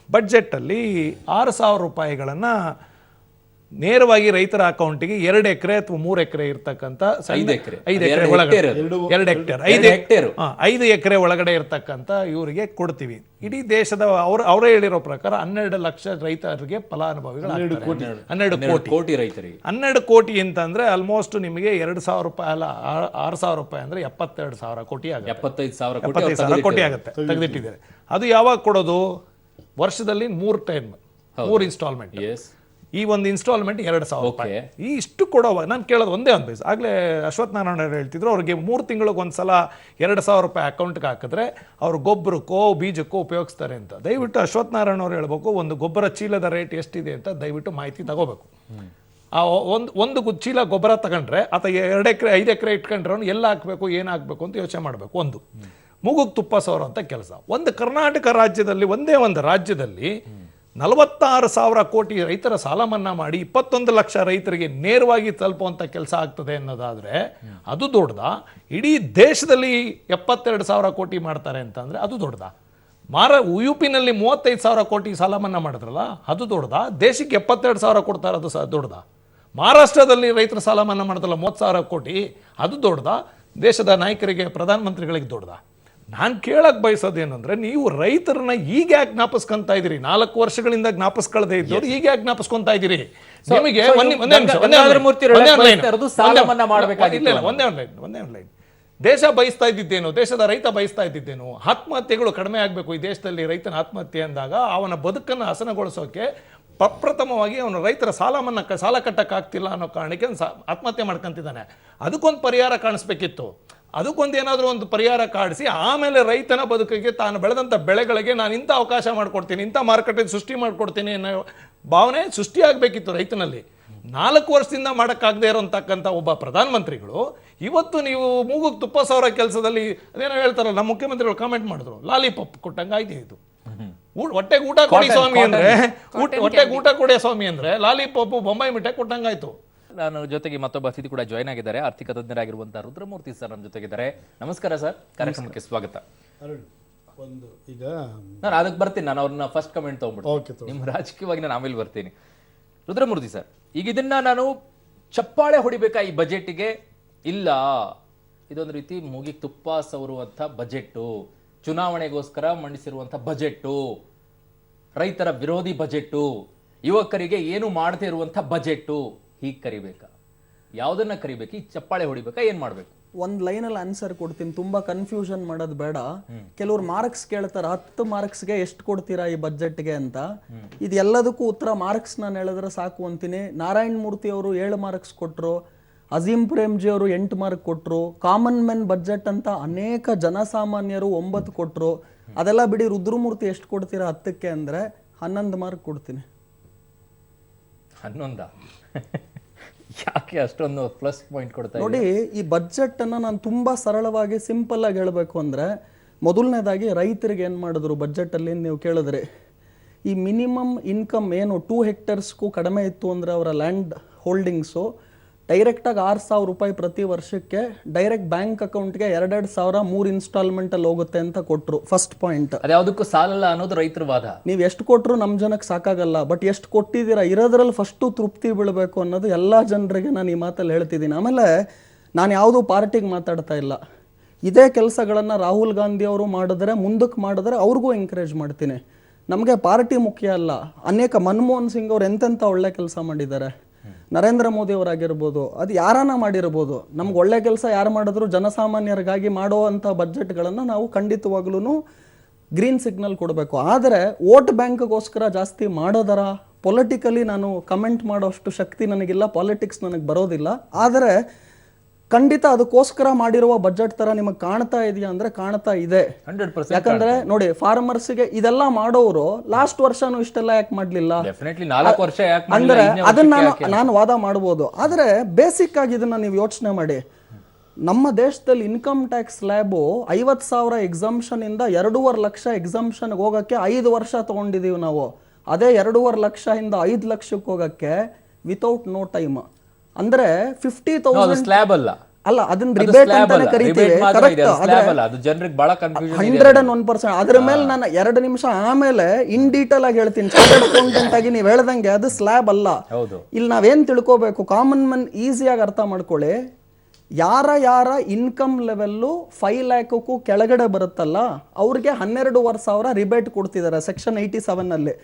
ಬಡ್ಜೆಟ್ಟಲ್ಲಿ 6,000 ರೂಪಾಯಿಗಳನ್ನು ನೇರವಾಗಿ ರೈತರ ಅಕೌಂಟಿಗೆ 2 ಎಕರೆ ಅಥವಾ 3 ಎಕರೆ ಇರ್ತಕ್ಕಂಥ 5 ಎಕರೆ. 5 ಎಕರೆ ಎರಡು ಒಳಗಡೆ ಹೆಕ್ಟೇರ್ ಅದು. 2 ಹೆಕ್ಟೇರ್ 2 ಹೆಕ್ಟೇರ್. 5 ಎಕರೆ ಒಳಗಡೆ ಇರ್ತಕ್ಕಂಥ ಇವರಿಗೆ ಕೊಡ್ತೀವಿ. ಇಡೀ ದೇಶದ ಅವರೇ ಹೇಳಿರೋ ಪ್ರಕಾರ 12 ಲಕ್ಷ ರೈತರಿಗೆ ಫಲಾನುಭವಿಗಳು 12 ಕೋಟಿ ರೈತರಿಗೆ. 12 ಕೋಟಿ ಅಂತಂದ್ರೆ ಆಲ್ಮೋಸ್ಟ್ ನಿಮಗೆ 2,000 ರೂಪಾಯಿ ಅಲ್ಲ 6,000 ರೂಪಾಯಿ ಅಂದ್ರೆ 72,000 ಕೋಟಿ ಆಗುತ್ತೆ. 75,000 75,000 ಕೋಟಿ ಆಗುತ್ತೆ ತೆಗೆದಿಟ್ಟಿದ್ದಾರೆ. ಅದು ಯಾವಾಗ ಕೊಡೋದು? ವರ್ಷದಲ್ಲಿ 3 ಟೈಮ್ 3 ಇನ್ಸ್ಟಾಲ್ಮೆಂಟ್. ಈ ಒಂದು ಇನ್ಸ್ಟಾಲ್ಮೆಂಟ್ 2,000 ರೂಪಾಯಿ. ಈ ಇಷ್ಟು ಕೊಡೋವಾಗ ನಾನು ಕೇಳೋದು ಒಂದೇ ಒಂದು ಪೈಸೆ. ಆಗಲೇ ಅಶ್ವಥ್ ನಾರಾಯಣ ಹೇಳ್ತಿದ್ರು ಅವ್ರಿಗೆ 3 ತಿಂಗಳಿಗೆ ಒಂದ್ಸಲ 2,000 ರೂಪಾಯಿ ಅಕೌಂಟ್ಗೆ ಹಾಕಿದ್ರೆ ಅವ್ರು ಗೊಬ್ಬರಕ್ಕೋ ಬೀಜಕ್ಕೋ ಉಪಯೋಗಿಸ್ತಾರೆ ಅಂತ. ದಯವಿಟ್ಟು ಅಶ್ವಥ್ ನಾರಾಯಣ ಅವ್ರು ಹೇಳ್ಬೇಕು, ಒಂದು ಗೊಬ್ಬರ ಚೀಲದ ರೇಟ್ ಎಷ್ಟಿದೆ ಅಂತ ದಯವಿಟ್ಟು ಮಾಹಿತಿ ತಗೋಬೇಕು. ಆ ಒಂದು ಚೀಲ ಗೊಬ್ಬರ ತಗೊಂಡ್ರೆ ಅಥವಾ 2 ಎಕರೆ 5 ಎಕರೆ ಇಟ್ಕೊಂಡ್ರೆ ಅವ್ನು ಎಲ್ಲ ಹಾಕಬೇಕು ಏನು ಹಾಕಬೇಕು ಅಂತ ಯೋಚನೆ ಮಾಡಬೇಕು. ಒಂದು ಮೂಗುಗೆ ತುಪ್ಪ ಸವರ ಅಂತ ಕೆಲಸ. ಒಂದು ಕರ್ನಾಟಕ ರಾಜ್ಯದಲ್ಲಿ ಒಂದೇ ಒಂದು ರಾಜ್ಯದಲ್ಲಿ 46,000 ಕೋಟಿ ರೈತರ ಸಾಲ ಮನ್ನಾ ಮಾಡಿ 21 ಲಕ್ಷ ರೈತರಿಗೆ ನೇರವಾಗಿ ತಲುಪುವಂಥ ಕೆಲಸ ಆಗ್ತದೆ ಅನ್ನೋದಾದರೆ ಅದು ದೊಡ್ಡದ? ಇಡೀ ದೇಶದಲ್ಲಿ 72,000 ಕೋಟಿ ಮಾಡ್ತಾರೆ ಅಂತಂದರೆ ಅದು ದೊಡ್ಡದ? UP-ನಲ್ಲಿ 35,000 ಕೋಟಿ ಸಾಲ ಮನ್ನಾ ಮಾಡಿದ್ರಲ್ಲ ಅದು ದೊಡ್ಡದ? ದೇಶಕ್ಕೆ 72,000 ಕೊಡ್ತಾರೆ ಅದು ದೊಡ್ಡದ? ಮಹಾರಾಷ್ಟ್ರದಲ್ಲಿ ರೈತರ ಸಾಲ ಮನ್ನಾ ಮಾಡಿದ್ರಲ್ಲ 30,000 ಕೋಟಿ ಅದು ದೊಡ್ಡದ? ದೇಶದ ನಾಯಕರಿಗೆ ಪ್ರಧಾನಮಂತ್ರಿಗಳಿಗೆ ದೊಡ್ಡದ? ನಾನು ಕೇಳಕ್ ಬಯಸೋದೇನಂದ್ರೆ, ನೀವು ರೈತರನ್ನ ಈಗ ಯಾಕೆ ಜ್ಞಾಪಿಸ್ಕೊಂತ ಇದ್ದೀರಿ? 4 ವರ್ಷಗಳಿಂದ ಜ್ಞಾಪಿಸ್ಕೊಳ್ಳದೆ ಇದ್ದವ್ರು ಈಗ ಯಾಕೆ ಜ್ಞಾಪಿಸ್ಕೊಂತ ಇದ್ದೀರಿ? ನಿಮಗೆ ಒಂದೇ ದೇಶ ಬಯಸ್ತಾ ಇದ್ದಿದ್ದೇನು? ದೇಶದ ರೈತ ಬಯಸ್ತಾ ಇದ್ದಿದ್ದೇನು? ಆತ್ಮಹತ್ಯೆಗಳು ಕಡಿಮೆ ಆಗಬೇಕು ಈ ದೇಶದಲ್ಲಿ. ರೈತನ ಆತ್ಮಹತ್ಯೆ ಅಂದಾಗ ಅವನ ಬದುಕನ್ನು ಹಸನಗೊಳಿಸೋಕೆ ಪ್ರಪ್ರಥಮವಾಗಿ ಅವನು ರೈತರ ಸಾಲ ಕಟ್ಟಕ್ಕಾಗ್ತಿಲ್ಲ ಅನ್ನೋ ಕಾರಣಕ್ಕೆ ಆತ್ಮಹತ್ಯೆ ಮಾಡ್ಕೊಂತಿದ್ದಾನೆ. ಅದಕ್ಕೊಂದು ಪರಿಹಾರ ಕಾಣಿಸ್ಬೇಕಿತ್ತು. ಅದಕ್ಕೊಂದು ಏನಾದರೂ ಒಂದು ಪರಿಹಾರ ಕಾಣಿಸಿ ಆಮೇಲೆ ರೈತನ ಬದುಕಿಗೆ ತಾನು ಬೆಳೆದಂಥ ಬೆಳೆಗಳಿಗೆ ನಾನು ಇಂಥ ಅವಕಾಶ ಮಾಡಿಕೊಡ್ತೀನಿ, ಇಂಥ ಮಾರುಕಟ್ಟೆ ಸೃಷ್ಟಿ ಮಾಡಿಕೊಡ್ತೀನಿ ಅನ್ನೋ ಭಾವನೆ ಸೃಷ್ಟಿಯಾಗಬೇಕಿತ್ತು ರೈತನಲ್ಲಿ. 4 ವರ್ಷದಿಂದ ಮಾಡೋಕ್ಕಾಗದೇ ಇರೋಂತಕ್ಕಂಥ ಒಬ್ಬ ಪ್ರಧಾನಮಂತ್ರಿಗಳು ಇವತ್ತು ನೀವು ಮೂಗುಗೆ ತುಪ್ಪ ಸವರ ಕೆಲಸದಲ್ಲಿ ಅದೇನೋ ಹೇಳ್ತಾರಲ್ಲ, ನಮ್ಮ ಮುಖ್ಯಮಂತ್ರಿಗಳು ಕಾಮೆಂಟ್ ಮಾಡಿದ್ರು, ಲಾಲಿಪಾಪ್ ಕೊಟ್ಟಂಗಾಯ್ತು ಇದು. ಹೊಟ್ಟೆಗೆ ಊಟ ಕೊಡಿ ಸ್ವಾಮಿ ಅಂದ್ರೆ, ಹೊಟ್ಟೆಗೆ ಊಟ ಕೊಡಿ ಸ್ವಾಮಿ ಅಂದ್ರೆ ಲಾಲಿಪಾಪ್ ಬೊಂಬಾಯಿ ಮಿಠಾಯಿ ಕೊಟ್ಟಂಗಾಯ್ತು. ನಾನು ಜೊತೆಗೆ ಮತ್ತೊಬ್ಬ ಅತಿಥಿ ಕೂಡ ಜಾಯ್ನ್ ಆಗಿದ್ದಾರೆ, ಆರ್ಥಿಕ ತಜ್ಞರಾಗಿರುವಂತಹ ರುದ್ರಮೂರ್ತಿ ಸರ್ ನಮ್ಮ ಜೊತೆಗಿದ್ದಾರೆ. ನಮಸ್ಕಾರ ಸರ್, ಕಾರ್ಯಕ್ರಮಕ್ಕೆ ಸ್ವಾಗತ. ಈಗ ನಾನು ಅದಕ್ಕೆ ಬರ್ತೀನಿ, ನಾನು ಅವ್ರನ್ನ ಫಸ್ಟ್ ಕಮೆಂಟ್ ತಗೊಂಡ್ಬಿಟ್ಟು ನಿಮ್ಮ ರಾಜಕೀಯವಾಗಿ ನಾನು ಆಮೇಲೆ ಬರ್ತೀನಿ. ರುದ್ರಮೂರ್ತಿ ಸರ್, ಈಗ ಇದನ್ನ ನಾನು ಚಪ್ಪಾಳೆ ಹೊಡಿಬೇಕಾ ಈ ಬಜೆಟ್ಗೆ? ಇಲ್ಲ, ಇದೊಂದು ರೀತಿ ಮೂಗಿಗೆ ತುಪ್ಪ ಸವರುವಂಥ ಬಜೆಟ್ಟು, ಚುನಾವಣೆಗೋಸ್ಕರ ಮಂಡಿಸಿರುವಂಥ ಬಜೆಟ್ಟು, ರೈತರ ವಿರೋಧಿ ಬಜೆಟ್ಟು, ಯುವಕರಿಗೆ ಏನು ಮಾಡದೇ ಇರುವಂಥ ಬಜೆಟ್ಟು, ಹೀಗೆ ಕರಿಬೇಕಾ? ಯಾವುದನ್ನ ಕರಿಬೇಕು? ಈ ಚಪ್ಪಾಳೆ ಹೊಡಿಬೇಕಾ? ಏನ್ ಮಾಡ್ಬೇಕು? ಒಂದು ಲೈನಲ್ಲಿ ಆನ್ಸರ್ ಕೊಡ್ತೀನಿ, ತುಂಬಾ ಕನ್ಫ್ಯೂಷನ್ ಮಾಡೋದು ಬೇಡ. ಕೆಲವ್ರು ಮಾರ್ಕ್ಸ್ ಕೇಳ್ತಾರೆ, 10 ಮಾರ್ಕ್ಸ್ಗೆ ಎಷ್ಟು ಕೊಡ್ತೀರಾ ಈ ಬಜೆಟ್ಗೆ ಅಂತ. ಇದು ಎಲ್ಲದಕ್ಕೂ ಉತ್ತರ ಮಾರ್ಕ್ಸ್ ನಾನು ಹೇಳಿದ್ರೆ ಸಾಕು ಅಂತೀನಿ. ನಾರಾಯಣ ಮೂರ್ತಿ ಅವರು 7 ಮಾರ್ಕ್ಸ್ ಕೊಟ್ಟರು, ಅಜೀಂ ಪ್ರೇಮ್ಜಿ ಅವರು 8 ಮಾರ್ಕ್ ಕೊಟ್ಟರು, ಕಾಮನ್ ಮೆನ್ ಬಜೆಟ್ ಅಂತ ಅನೇಕ ಜನಸಾಮಾನ್ಯರು 9 ಕೊಟ್ಟರು. ಅದೆಲ್ಲ ಬಿಡಿ, ರುದ್ರಮೂರ್ತಿ ಎಷ್ಟು ಕೊಡ್ತೀರಾ 10ಕ್ಕೆ ಅಂದರೆ 11 ಮಾರ್ಕ್ ಕೊಡ್ತೀನಿ. 11? ಯಾಕೆ ಅಷ್ಟೊಂದು ಪ್ಲಸ್ ಪಾಯಿಂಟ್ ಕೊಡ್ತಾ? ನೋಡಿ, ಈ ಬಜೆಟ್ ಅನ್ನ ನಾನು ತುಂಬಾ ಸರಳವಾಗಿ ಸಿಂಪಲ್ ಆಗಿ ಹೇಳಬೇಕು ಅಂದ್ರೆ, ಮೊದಲನೇದಾಗಿ ರೈತರಿಗೆ ಏನು ಮಾಡಿದ್ರು ಬಜೆಟ್ ಅಲ್ಲಿ ನೀವು ಕೇಳಿದ್ರೆ, ಈ ಮಿನಿಮಮ್ ಇನ್ಕಮ್ ಏನು 2 ಹೆಕ್ಟೇರ್ಸ್ಗೂ ಕಡಿಮೆ ಇತ್ತು ಅಂದ್ರೆ ಅವರ ಲ್ಯಾಂಡ್ ಹೋಲ್ಡಿಂಗ್ಸು ಡೈರೆಕ್ಟಾಗಿ 6,000 ರೂಪಾಯಿ ಪ್ರತಿ ವರ್ಷಕ್ಕೆ ಡೈರೆಕ್ಟ್ ಬ್ಯಾಂಕ್ ಅಕೌಂಟ್ಗೆ 2,000 3 ಇನ್ಸ್ಟಾಲ್ಮೆಂಟ್ ಅಲ್ಲಿ ಹೋಗುತ್ತೆ ಅಂತ ಕೊಟ್ಟರು. First point. ಅದ್ಯಾವುದಕ್ಕೂ ಸಾಲಲ್ಲ ಅನ್ನೋದು ರೈತರ ವಾದ. ನೀವು ಎಷ್ಟು ಕೊಟ್ಟರು ನಮ್ಮ ಜನಕ್ಕೆ ಸಾಕಾಗಲ್ಲ, ಬಟ್ ಎಷ್ಟು ಕೊಟ್ಟಿದ್ದೀರಾ ಇರೋದ್ರಲ್ಲಿ ಫಸ್ಟು ತೃಪ್ತಿ ಬೀಳಬೇಕು ಅನ್ನೋದು ಎಲ್ಲ ಜನರಿಗೆ ನಾನು ಈ ಮಾತಲ್ಲಿ ಹೇಳ್ತಿದ್ದೀನಿ. ಆಮೇಲೆ ನಾನು ಯಾವುದೂ ಪಾರ್ಟಿಗೆ ಮಾತಾಡ್ತಾ ಇಲ್ಲ. ಇದೇ ಕೆಲಸಗಳನ್ನು ರಾಹುಲ್ ಗಾಂಧಿ ಅವರು ಮಾಡಿದ್ರೆ, ಮುಂದಕ್ಕೆ ಮಾಡಿದ್ರೆ ಅವ್ರಿಗೂ ಎಂಕರೇಜ್ ಮಾಡ್ತೀನಿ. ನಮಗೆ ಪಾರ್ಟಿ ಮುಖ್ಯ ಅಲ್ಲ. ಅನೇಕ ಮನಮೋಹನ್ ಸಿಂಗ್ ಅವ್ರು ಎಂತೆಂಥ ಒಳ್ಳೆ ಕೆಲಸ ಮಾಡಿದ್ದಾರೆ, ನರೇಂದ್ರ ಮೋದಿ ಅವರಾಗಿರ್ಬೋದು, ಅದು ಯಾರನ್ನ ಮಾಡಿರ್ಬೋದು. ನಮ್ಗೆ ಒಳ್ಳೆ ಕೆಲಸ ಯಾರು ಮಾಡಿದ್ರು ಜನಸಾಮಾನ್ಯರಿಗಾಗಿ ಮಾಡೋ ಅಂಥ ಬಜೆಟ್ಗಳನ್ನು ನಾವು ಖಂಡಿತವಾಗ್ಲೂ ಗ್ರೀನ್ ಸಿಗ್ನಲ್ ಕೊಡಬೇಕು. ಆದರೆ ವೋಟ್ ಬ್ಯಾಂಕ್ಗೋಸ್ಕರ ಜಾಸ್ತಿ ಮಾಡೋದರ ಪೊಲಿಟಿಕಲಿ ನಾನು ಕಮೆಂಟ್ ಮಾಡೋ ಅಷ್ಟು ಶಕ್ತಿ ನನಗಿಲ್ಲ, ಪಾಲಿಟಿಕ್ಸ್ ನನಗೆ ಬರೋದಿಲ್ಲ. ಆದರೆ ಖಂಡಿತ ಅದಕ್ಕೋಸ್ಕರ ಮಾಡಿರುವ ಬಜೆಟ್ ತರ ನಿಮಗೆ ಕಾಣ್ತಾ ಇದೆಯಾ ಅಂದ್ರೆ ಕಾಣ್ತಾ ಇದೆ. 100% ಯಾಕಂದ್ರೆ ನೋಡಿ, ಫಾರ್ಮರ್ಸ್ಗೆ ಇದೆಲ್ಲ ಮಾಡೋರು ಲಾಸ್ಟ್ ವರ್ಷನೂ ಇಷ್ಟೆಲ್ಲ ಯಾಕೆ ಮಾಡ್ಲಿಲ್ಲ ಅಂದ್ರೆ ಅದನ್ನ ನಾನು ವಾದ ಮಾಡ್ಬೋದು. ಆದ್ರೆ ಬೇಸಿಕ್ ಆಗಿ ಇದನ್ನ ನೀವು ಯೋಚನೆ ಮಾಡಿ, ನಮ್ಮ ದೇಶದಲ್ಲಿ ಇನ್ಕಮ್ ಟ್ಯಾಕ್ಸ್ ಸ್ಲ್ಯಾಬು 50,000 ಎಕ್ಸಂಪ್ಷನ್ ಇಂದ 2.5 ಲಕ್ಷ ಎಕ್ಸಂಪ್ಷನ್ ಹೋಗಕ್ಕೆ 5 ವರ್ಷ ತಗೊಂಡಿದೀವಿ ನಾವು. ಅದೇ 2.5 ಲಕ್ಷ ಇಂದ 5 ಲಕ್ಷಕ್ಕೆ ಹೋಗಕ್ಕೆ ವಿತೌಟ್ ನೋ ಟೈಮ್. ಅಂದ್ರೆ 50,000 ಸ್ಲ್ಯಾಬ್ ಅಲ್ಲ, ಅಲ್ಲ ಅದನ್ನ ರಿಬೇಟ್ ಅಂತಾನೆ ಕರಿತೀವಿ, ಕರೆಕ್ಟ್. ಅದು ಜನರಿಗೆ ಬಹಳ ಕನ್ಫ್ಯೂಷನ್ 101%. ಅದ್ರ ಮೇಲೆ ನಾನು 2 ನಿಮಿಷ ಆಮೇಲೆ ಇನ್ ಡೀಟೇಲ್ ಆಗಿ ಹೇಳ್ತೀನಿ. ಚಾರ್ಟರ್ಡ್ ಅಕೌಂಟೆಂಟ್ ಆಗಿ ನೀವು ಹೇಳ್ದಂಗೆ ಅದು ಸ್ಲ್ಯಾಬ್ ಅಲ್ಲ. ಇಲ್ಲಿ ನಾವೇನ್ ತಿಳ್ಕೋಬೇಕು, ಕಾಮನ್ ಮ್ಯಾನ್ ಈಸಿಯಾಗಿ ಅರ್ಥ ಮಾಡ್ಕೊಳ್ಳಿ. ಯಾರ ಇನ್ಕಮ್ ಲೆವೆಲ್ಲು 5 ಲ್ಯಾಖಕ್ಕೂ ಕೆಳಗಡೆ ಬರುತ್ತಲ್ಲ ಅವ್ರಿಗೆ 12,500 ರಿಬೇಟ್ ಕೊಡ್ತಿದ್ದಾರೆ ಸೆಕ್ಷನ್ 87 ಅಲ್ಲಿ.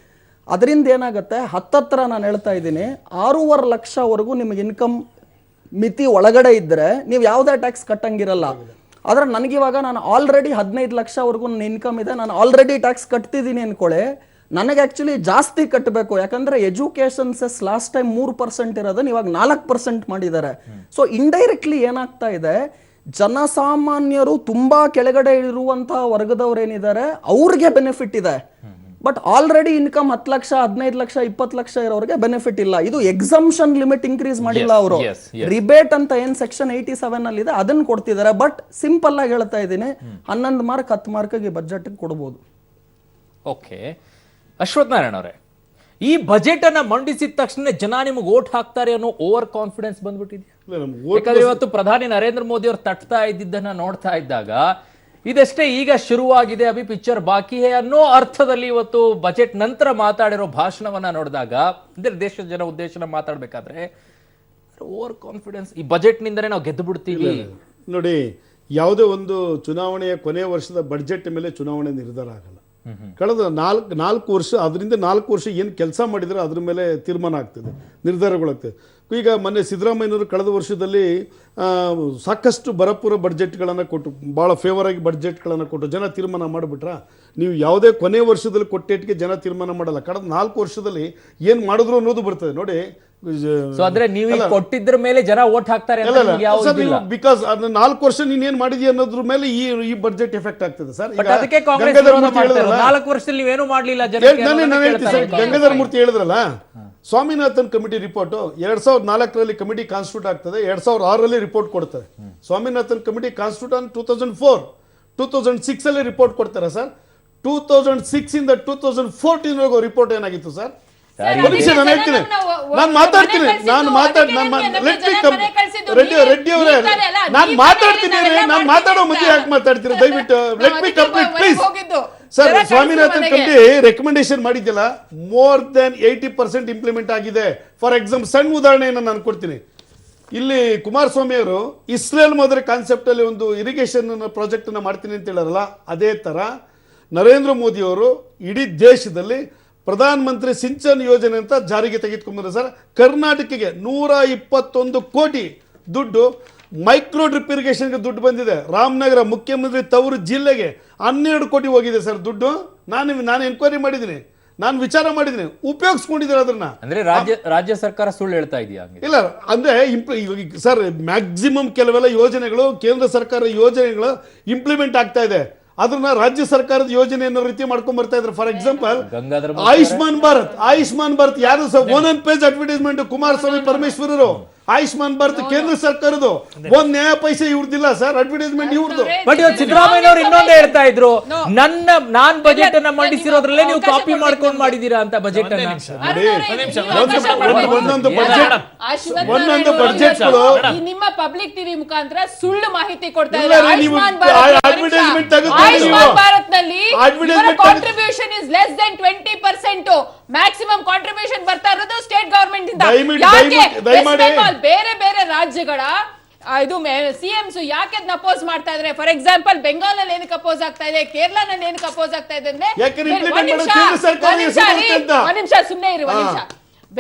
ಅದರಿಂದ ಏನಾಗುತ್ತೆ, ಹತ್ತತ್ರ ನಾನು ಹೇಳ್ತಾ ಇದ್ದೀನಿ 6.5 ಲಕ್ಷವರೆಗೂ ನಿಮಗೆ ಇನ್ಕಮ್ ಮಿತಿ ಒಳಗಡೆ ಇದ್ದರೆ ನೀವು ಯಾವುದೇ ಟ್ಯಾಕ್ಸ್ ಕಟ್ಟಂಗಿರಲ್ಲ. ಆದರೆ ನನಗಿವಾಗ ನಾನು ಆಲ್ರೆಡಿ 15 ಲಕ್ಷವರೆಗೂ ನನ್ನ ಇನ್ಕಮ್ ಇದೆ, ನಾನು ಆಲ್ರೆಡಿ ಟ್ಯಾಕ್ಸ್ ಕಟ್ತಿದ್ದೀನಿ ಅನ್ಕೊಳ್ಳಿ, ನನಗೆ ಆ್ಯಕ್ಚುಲಿ ಜಾಸ್ತಿ ಕಟ್ಟಬೇಕು. ಯಾಕಂದರೆ ಎಜುಕೇಷನ್ ಸೆಸ್ ಲಾಸ್ಟ್ ಟೈಮ್ 3% ಇರೋದನ್ನ ಇವಾಗ 4% ಮಾಡಿದ್ದಾರೆ. ಸೊ ಇಂಡೈರೆಕ್ಟ್ಲಿ ಏನಾಗ್ತಾ ಇದೆ, ಜನಸಾಮಾನ್ಯರು ತುಂಬ ಕೆಳಗಡೆ ಇರುವಂಥ ವರ್ಗದವ್ರೇನಿದ್ದಾರೆ ಅವ್ರಿಗೆ ಬೆನಿಫಿಟ್ ಇದೆ. But already income 10 lakh 15 lakh 20 lakh ಇರೋರಿಗೆ ಬೆನಿಫಿಟ್ ಇಲ್ಲ. ಇದು ಎಕ್ಸಂಪ್ಷನ್ ಲಿಮಿಟ್ ಇನ್ಕ್ರೀಸ್ ಮಾಡಿಲ್ಲ ಅವರು. ರಿಬೇಟ್ ಅಂತ ಏನ್ ಸೆಕ್ಷನ್ 87 ಅಲ್ಲಿ ಇದೆ ಅದನ್ನ ಕೊಡ್ತಿದ್ದಾರೆ. ಬಟ್ ಸಿಂಪಲ್ ಆಗಿ ಹೇಳ್ತಾ ಇದ್ದೀನಿ, 11 ಮಾರ್ಕ್ 10 ಮಾರ್ಕ್ಗೆ ಬಜೆಟ್ ಕೊಡ್ಬೋದು. ಓಕೆ, ಅಶ್ವಥ್ ನಾರಾಯಣ ಅವರೇ, ಈ ಬಜೆಟ್ ಅನ್ನ ಮಂಡಿಸಿದ ತಕ್ಷಣ ಜನ ನಿಮಗೆ ವೋಟ್ ಹಾಕ್ತಾರೆ ಅನ್ನೋ ಓವರ್ ಕಾನ್ಫಿಡೆನ್ಸ್ ಬಂದ್ಬಿಟ್ಟಿದೆ. ಯಾಕಂದ್ರೆ ಇವತ್ತು ಪ್ರಧಾನಿ ನರೇಂದ್ರ ಮೋದಿ ಅವರು ತಟ್ತಾ ಇದ್ದಿದ್ದನ್ನ ನೋಡ್ತಾ ಇದ್ದಾಗ ಇದಷ್ಟೇ ಈಗ ಶುರುವಾಗಿದೆ, ಅಭಿ ಪಿಕ್ಚರ್ ಬಾಕಿ ಹೇ ಅನ್ನೋ ಅರ್ಥದಲ್ಲಿ ಇವತ್ತು ಬಜೆಟ್ ನಂತರ ಮಾತಾಡಿರೋ ಭಾಷಣವನ್ನ ನೋಡಿದಾಗ, ಅಂದ್ರೆ ದೇಶದ ಜನ ಉದ್ದೇಶನ ಮಾತಾಡ್ಬೇಕಾದ್ರೆ ಓವರ್ ಕಾನ್ಫಿಡೆನ್ಸ್, ಈ ಬಜೆಟ್ ನಿಂದನೇ ನಾವು ಗೆದ್ದು ಬಿಡ್ತೀವಿ. ನೋಡಿ, ಯಾವುದೇ ಒಂದು ಚುನಾವಣೆಯ ಕೊನೆಯ ವರ್ಷದ ಬಡ್ಜೆಟ್ ಮೇಲೆ ಚುನಾವಣೆ ನಿರ್ಧಾರ ಆಗಲ್ಲ. ಕಳೆದ 4 ವರ್ಷ, ಅದರಿಂದ 4 ವರ್ಷ ಏನು ಕೆಲಸ ಮಾಡಿದ್ರೆ ಅದ್ರ ಮೇಲೆ ತೀರ್ಮಾನ ಆಗ್ತದೆ, ನಿರ್ಧಾರಗಳಾಗ್ತದೆ. ಈಗ ಮೊನ್ನೆ ಸಿದ್ದರಾಮಯ್ಯನವರು ಕಳೆದ ವರ್ಷದಲ್ಲಿ ಸಾಕಷ್ಟು ಭರಪೂರ ಬಡ್ಜೆಟ್ಗಳನ್ನು ಕೊಟ್ಟು, ಭಾಳ ಫೇವರ್ ಆಗಿ ಬಡ್ಜೆಟ್ಗಳನ್ನು ಕೊಟ್ಟು ಜನ ತೀರ್ಮಾನ ಮಾಡಿಬಿಟ್ರ. ನೀವು ಯಾವುದೇ ಕೊನೆ ವರ್ಷದಲ್ಲಿ ಕೊಟ್ಟೇಟಿಗೆ ಜನ ತೀರ್ಮಾನ ಮಾಡಲ್ಲ. ಕಳೆದ 4 ವರ್ಷದಲ್ಲಿ ಏನು ಮಾಡಿದ್ರು ಅನ್ನೋದು ಬರ್ತದೆ ನೋಡಿ. ಅಂದ್ರೆ ನೀವು ಕೊಟ್ಟಿದ್ರ ಮೇಲೆ ಜನ ವೋಟ್ ಹಾಕ್ತಾರೆ, ಬಿಕಾಸ್ ಅದನ್ನ 4 ವರ್ಷ ನೀನ್ ಏನ್ ಮಾಡಿದ್ಯಾ ಅನ್ನೋದ್ರ ಮೇಲೆ ಈ ಬಡ್ಜೆಟ್ ಎಫೆಕ್ಟ್ ಆಗ್ತದೆ ಸರ್. ಅದಕ್ಕೆ ಕಾಂಗ್ರೆಸ್ 4 ವರ್ಷದಲ್ಲಿ ನೀವೇನು ಮಾಡ್ಲಿಲ್ಲ. ಗಂಗಾಧರ ಮೂರ್ತಿ ಹೇಳಿದ್ರಲ್ಲ, ಸ್ವಾಮಿನಾಥನ್ ಕಮಿಟಿ ರಿಪೋರ್ಟ್ 2004ರಲ್ಲಿ ಕಮಿಟಿ ಕಾನ್ಸ್ಟಿಟ್ಯೂಟ್ ಆಗ್ತದೆ, 2006ರಲ್ಲಿ ರಿಪೋರ್ಟ್ ಕೊಡ್ತಾರೆ. ಸ್ವಾಮಿನಾಥನ್ ಕಮಿಟಿ ಕಾನ್ಸ್ಟಿಟ್ಯೂಟ್ ಆನ್ 2004, 2006 ಅಲ್ಲಿ ರಿಪೋರ್ಟ್ ಕೊಡ್ತಾರೆ ಸರ್. 2006 ಇಂದ 2014 ರಿಪೋರ್ಟ್ ಏನಾಗಿತ್ತು ಸರ್? ನಾನು ಮಾತಾಡ್ತೀನಿ ರೆಡ್ಡಿ ಅವರೇ, ನಾನು ಮಾತಾಡೋ ಮುಂದೆ ಯಾಕೆ ಮಾತಾಡ್ತೀರಾ? ದಯವಿಟ್ಟು let me complete please sir. Swaminathan committee recommendation ಮಾಡಿದ್ಯಲ್ಲ, ಮೋರ್ ದೆನ್ 80% ಇಂಪ್ಲಿಮೆಂಟ್ ಆಗಿದೆ. ಫಾರ್ ಎಕ್ಸಾಂಪಲ್ ಸಣ್ಣ ಉದಾಹರಣೆಯನ್ನು ನಾನು ಕೊಡ್ತೀನಿ. ಇಲ್ಲಿ ಕುಮಾರಸ್ವಾಮಿ ಅವರು ಇಸ್ರೇಲ್ ಮಾದರಿ ಕಾನ್ಸೆಪ್ಟ್ ಅಲ್ಲಿ ಒಂದು ಇರಿಗೇಷನ್ ಪ್ರಾಜೆಕ್ಟ್ ಅನ್ನ ಮಾಡ್ತೀನಿ ಅಂತ ಹೇಳಾರಲ್ಲ, ಅದೇ ತರ ನರೇಂದ್ರ ಮೋದಿ ಅವರು ಇಡೀ ದೇಶದಲ್ಲಿ ಪ್ರಧಾನ ಮಂತ್ರಿ ಸಿಂಚನ್ ಯೋಜನೆ ಅಂತ ಜಾರಿಗೆ ತೆಗೆದುಕೊಂಡ್ರೆ ಸರ್. ಕರ್ನಾಟಕಕ್ಕೆ 121 ಕೋಟಿ ದುಡ್ಡು ಮೈಕ್ರೋ ಡ್ರಿಪ್ ಇರಿಗೇಷನ್ಗೆ ದುಡ್ಡು ಬಂದಿದೆ. ರಾಮನಗರ ಮುಖ್ಯಮಂತ್ರಿ ತವರು ಜಿಲ್ಲೆಗೆ 12 ಕೋಟಿ ಹೋಗಿದೆ ಸರ್ ದುಡ್ಡು. ನಾನು ಎನ್ಕ್ವೈರಿ ಮಾಡಿದ್ದೀನಿ, ನಾನು ವಿಚಾರ ಮಾಡಿದ್ದೀನಿ, ಉಪಯೋಗಿಸ್ಕೊಂಡಿದ್ದಾರೆ ಅದನ್ನ. ಅಂದ್ರೆ ರಾಜ್ಯ ಸರ್ಕಾರ ಸುಳ್ಳು ಹೇಳ್ತಾ ಇದೆಯಾ? ಇಲ್ಲ, ಅಂದ್ರೆ ಸರ್ ಮ್ಯಾಕ್ಸಿಮಮ್ ಕೆಲವೆಲ್ಲ ಯೋಜನೆಗಳು ಕೇಂದ್ರ ಸರ್ಕಾರ ಯೋಜನೆಗಳು ಇಂಪ್ಲಿಮೆಂಟ್ ಆಗ್ತಾ ಇದೆ. ಅದನ್ನ ರಾಜ್ಯ ಸರ್ಕಾರದ ಯೋಜನೆ ಅನ್ನೋ ರೀತಿ ಮಾಡ್ಕೊಂಡ್ ಬರ್ತಾ ಇದ್ರು. ಫಾರ್ ಎಕ್ಸಾಂಪಲ್ ಆಯುಷ್ಮಾನ್ ಭಾರತ್ ಯಾರು ಸರ್, 1 ಪೇಜ್ ಅಡ್ವರ್ಟೈಸ್ಮೆಂಟ್ ಕುಮಾರಸ್ವಾಮಿ ಪರಮೇಶ್ವರರು. ಆಯುಷ್ಮಾನ್ ಭಾರತ್ ಕೇಂದ್ರ ಸರ್ಕಾರದ್ದು, 1 ನ್ಯಾಯ ಪೈಸೆ ಇವ್ರದಿಲ್ಲ ಸರ್, ಅಡ್ವರ್ಟೈಸ್ಮೆಂಟ್ ಇವ್ರದ್ದು. ಬಟ್ ಇವತ್ತು ಸಿದ್ದರಾಮಯ್ಯ ಅವರು ಇನ್ನೊಂದೇ ಹೇಳ್ತಾ ಇದ್ರು, ನಾನ್ ಬಜೆಟ್ ಅನ್ನ ಮಂಡಿಸಿರೋದ್ರಲ್ಲೇ ನೀವು ಕಾಪಿ ಮಾಡ್ಕೊಂಡು ಮಾಡಿದೀರಾ ಅಂತ ಬಜೆಟ್ ಅನ್ನ. ಒಂದೊಂದು ಬಡ್ಜೆಟ್ ನಿಮ್ಮ ಪಬ್ಲಿಕ್ ಟಿವಿ ಮುಖಾಂತರ ಸುಳ್ಳು ಮಾಹಿತಿ ಕೊಡ್ತಾ ಇದ್ದಾರೆ. ಆಯುಷ್ಮಾನ್ ಭಾರತ್ ನಲ್ಲಿ contribution is less than 20%. Maximum contribution ಬರ್ತಾ ಇರೋದು ಸ್ಟೇಟ್ ಗವರ್ಮೆಂಟ್ ಇಂದ. ಬೇರೆ ಬೇರೆ ರಾಜ್ಯಗಳ ಇದು ಸಿಎಂಸ್ ಯಾಕೆ ಅದನ್ನ ಅಪೋಸ್ ಮಾಡ್ತಾ ಇದ್ದಾರೆ? ಫಾರ್ ಎಕ್ಸಾಂಪಲ್ ಬೆಂಗಾಲ್ ನಲ್ಲಿ ಏನಕ್ಕೆ ಅಪೋಸ್ ಆಗ್ತಾ ಇದೆ, ಕೇರಳ ನಲ್ಲಿ ಏನಕ್ಕೆ ಅಪೋಸ್ ಆಗ್ತಾ ಇದೆ ಅಂದ್ರೆ, ಒಂದ್ ನಿಮಿಷ ಸುಮ್ಮನೆ ಇರಿ, ಒಂದ್ ನಿಮಿಷ.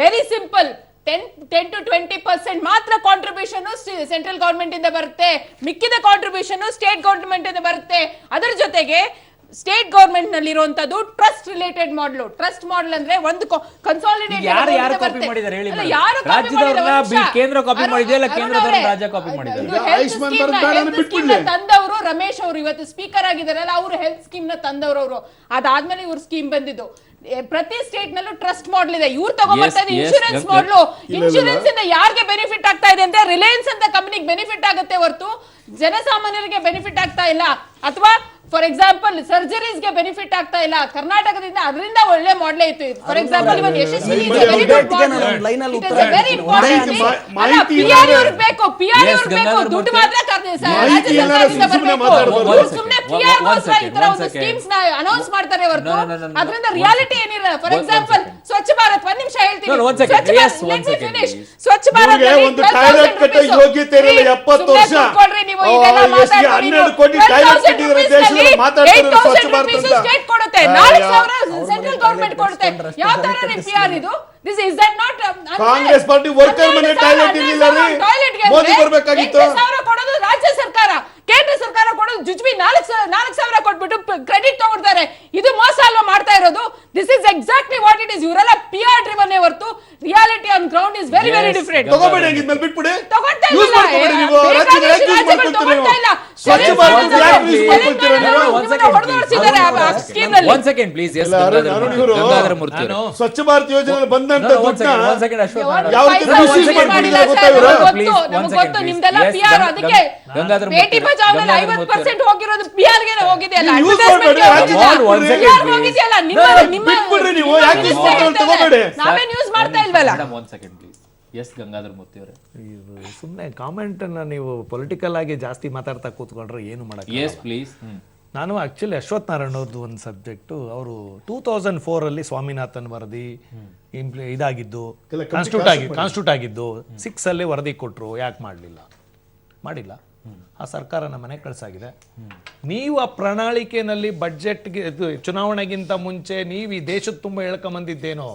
ವೆರಿ ಸಿಂಪಲ್, 10 to 20% ಮಾತ್ರ ಕಾಂಟ್ರಿಬ್ಯೂಷನ್ ಸೆಂಟ್ರಲ್ ಗವರ್ಮೆಂಟ್ ಇಂದ ಬರುತ್ತೆ, ಮಿಕ್ಕಿದ ಕಾಂಟ್ರಿಬ್ಯೂಷನ್ ಸ್ಟೇಟ್ ಗವರ್ಮೆಂಟ್ ಇಂದ ಬರುತ್ತೆ. ಅದರ ಜೊತೆಗೆ ಸ್ಟೇಟ್ ಗವರ್ಮೆಂಟ್ ನಲ್ಲಿ ಇರುವಂತದ್ದು trust related model. Trust model ಅಂದ್ರೆ ಒಂದು ಕನ್ಸಾಲಿಡೇಟೆಡ್ ತಂದವರು ರಮೇಶ್ ಅವರು ಇವತ್ತು ಸ್ಪೀಕರ್ ಆಗಿದ್ದಾರಲ್ಲ, ಅವರು ಹೆಲ್ತ್ ಸ್ಕೀಮ್ ನ ತಂದವರು ಅವರು. ಅದಾದ್ಮೇಲೆ ಇವ್ರ ಸ್ಕೀಮ್ ಬಂದಿದ್ದು. ಪ್ರತಿ ಸ್ಟೇಟ್ ನಲ್ಲೂ ಟ್ರಸ್ಟ್ ಮಾಡೆಲ್ ಇದೆ. ಇವ್ರು ತಗೊಂಡ್ಬರ್ತಾ ಇದೆ ಇನ್ಶೂರೆನ್ಸ್ ಮಾಡೆಲ್. ಇನ್ಶೂರೆನ್ಸ್ ಇಂದ ಯಾರಿಗೆ ಬೆನಿಫಿಟ್ ಆಗ್ತಾ ಇದೆ ಅಂದ್ರೆ ರಿಲಯನ್ಸ್ ಅಂತ ಕಂಪನಿಗೆ ಬೆನಿಫಿಟ್ ಆಗುತ್ತೆ ಹೊರತು ಜನಸಾಮಾನ್ಯರಿಗೆ ಬೆನಿಫಿಟ್ ಆಗ್ತಾ ಇಲ್ಲ. ಅಥವಾ ಫಾರ್ ಎಕ್ಸಾಂಪಲ್ ಸರ್ಜರೀಸ್ ಗೆ ಬೆನಿಫಿಟ್ ಆಗ್ತಾ ಇಲ್ಲ ಕರ್ನಾಟಕದಿಂದ, ಅದರಿಂದ ಒಳ್ಳೆ ಮಾಡೆಲ್ ಇತ್ತು. ಫಾರ್ ಎಕ್ಸಾಂಪಲ್ ಇವನ್ ಯಶಸ್ವಿ ಬೇಕು, ಪಿಆರ್ ಬೇಕು, ದುಡ್ಡು ಮಾತ್ರ ಸುಮ್ಮನೆ ಪಿಆರ್ ಗೋಸ್ಕರ ಈ ತರ ಒಂದು ಸ್ಕೀಮ್ಸ್ ನ ಅನೌನ್ಸ್ ಮಾಡ್ತಾರೆ ಹೊರತು ಅದರಿಂದ ರಿಯಾಲಿಟಿ ಏನಿಲ್ಲ. ಫಾರ್ ಎಕ್ಸಾಂಪಲ್ ಸ್ವಚ್ಛ ಭಾರತ್, ಒಂದ್ ನಿಮಿಷ ಹೇಳ್ತೀನಿ, ಸ್ವಚ್ಛ ಭಾರತ್ ಒಂದು ಟಾಯ್ಲೆಟ್ ಕಟ್ಟೋ ಯೋಗ್ಯತೆ ಇರಲ್ಲ, 70 ವರ್ಷ 12 ಕೋಟಿ ಟಾಯ್ಲೆಟ್ ಕಟ್ಟಿದ್ರೆ ದೇಶದಲ್ಲಿ ಮಾತಾಡ್ತಾರೆ ಸ್ವಚ್ಛ ಭಾರತ ಅಂತ. ಸ್ಟೇಟ್ ಕೊಡುತ್ತೆ, 4000 ಸೆಂಟ್ರಲ್ ಗವರ್ನಮೆಂಟ್ ಕೊಡುತ್ತೆ. ಯಾವ ತರ ಪಿಆರ್ ಇದು? This is that not Congress party worker ಮನೆ ಟಾಯ್ಲೆಟ್ ಇರಲಿಲ್ಲ ರೀ, ಮೋದಿ ಬರ್ಬೇಕಾಗಿತ್ತು. 8,000 ಕೊಡೋದು ರಾಜ್ಯ ಸರ್ಕಾರ, ಕೇಂದ್ರ ಸರ್ಕಾರ ಕೊಡೋದು ಜುಜ್ಬಿ 4,000 ಕೊಟ್ಬಿಟ್ಟು ಕ್ರೆಡಿಟ್ ತಗೊಳ್ತಾರೆ. ಇದು ಮೋಸ ಅಲ್ವಾ ಮಾಡ್ತಾ ಇರೋದು? This is exactly what it is. ಇವರೆಲ್ಲ ಪಿಆರ್ ಡ್ರಿವನ್ ಹೊರತು reality on ground is very very different. ತಗೋಬೇಡಿ, ಇದ್ಮೇಲೆ ಬಿಟ್ಬಿಡಿ, ತಗೊಳ್ತಾ ಯೂಸ್ ಮಾಡ್ಕೊಬೇಡಿ ನೀವು. ರಾಜ್ಯದ ಯಾಕೆ ಯೂಸ್ ಮಾಡ್ಕೊಳ್ತೀರಿ ನೀವು? ಸ್ವಚ್ಛ ಭಾರತ ಯಾಕೆ ಯೂಸ್ ಮಾಡ್ಕೊಳ್ತೀರಿ ನೀವು? One second please. Yes, Gangadhara ಮೂರ್ತಿ ಅವರು ಸ್ವಚ್ಛ ಭಾರತ ಯೋಜನೆ ಬಂದಂತ ದುಡ್ಡನ್ನ one second ಅಶ್ವಥ್ ಯಾವ ರೀತಿ ಮಿಸ್ಯೂಸ್ ಮಾಡ್ಕೊಂಡಿಲ್ಲ ಗೊತ್ತಾ ಇವರು? ಗೊತ್ತು ನಿಮ್ದೆಲ್ಲ ಪಿಆರ್. ಅದಕ್ಕೆ ಬೇಟಿ ಬಚಾವ್ 50% ಹೋಗಿರೋದು ಪಿಆರ್ ಗೆ ಹೋಗಿದೆಯಲ್ಲ, ಹೋಗಿದೆಯಲ್ಲ. ಬಿಟ್ಬಿಡ್ರಿ ನೀವು, ಯಾಕೆ ಯೂಸ್ ಮಾಡ್ಕೊಂಡು ತಗೋಬೇಡಿ. ನಾವೇನ್ ಯೂಸ್ ಮಾಡ್ತಾ ಇಲ್ವಲ್ಲ. one second please. Yes, Gangadhara Murthy ಅವರೇ. ಇದು ಸುಮ್ಮನೆ ಕಾಮೆಂಟ್ ಅನ್ನ ನೀವು ಪೊಲಿಟಿಕಲ್ ಆಗಿ ಜಾಸ್ತಿ ಮಾತಾಡ್ತಾ ಕೂತ್ಕೊಂಡ್ರೆ ಏನು ಮಾಡಕ್ಕೆ. Yes please. ನಾನು ಆಕ್ಚುಲಿ ಅಶ್ವಥ್ ನಾರಾಯಣ್ ಅವ್ರದ್ದು ಒಂದು ಸಬ್ಜೆಕ್ಟು, ಅವರು 2004 ಅಲ್ಲಿ ಸ್ವಾಮಿನಾಥನ್ ವರದಿ ಇದಾಗಿದ್ದು, ಕಾನ್ಸ್ಟಿಟ್ಯೂಟ್ ಆಗಿದ್ದು 6 ಅಲ್ಲಿ ವರದಿ ಕೊಟ್ಟರು, ಯಾಕೆ ಮಾಡಿಲ್ಲ. ಆ ಸರ್ಕಾರ ನಮ್ಮ ಮನೆಗೆ ಕಳ್ಸಾಗಿದೆ. ನೀವು ಆ ಪ್ರಣಾಳಿಕೆನಲ್ಲಿ ಬಡ್ಜೆಟ್ಗೆ ಚುನಾವಣೆಗಿಂತ ಮುಂಚೆ ನೀವು ಈ ದೇಶದ ತುಂಬಾ ಹೇಳ್ಕೊಂಬಂದಿದ್ದೇನೋ.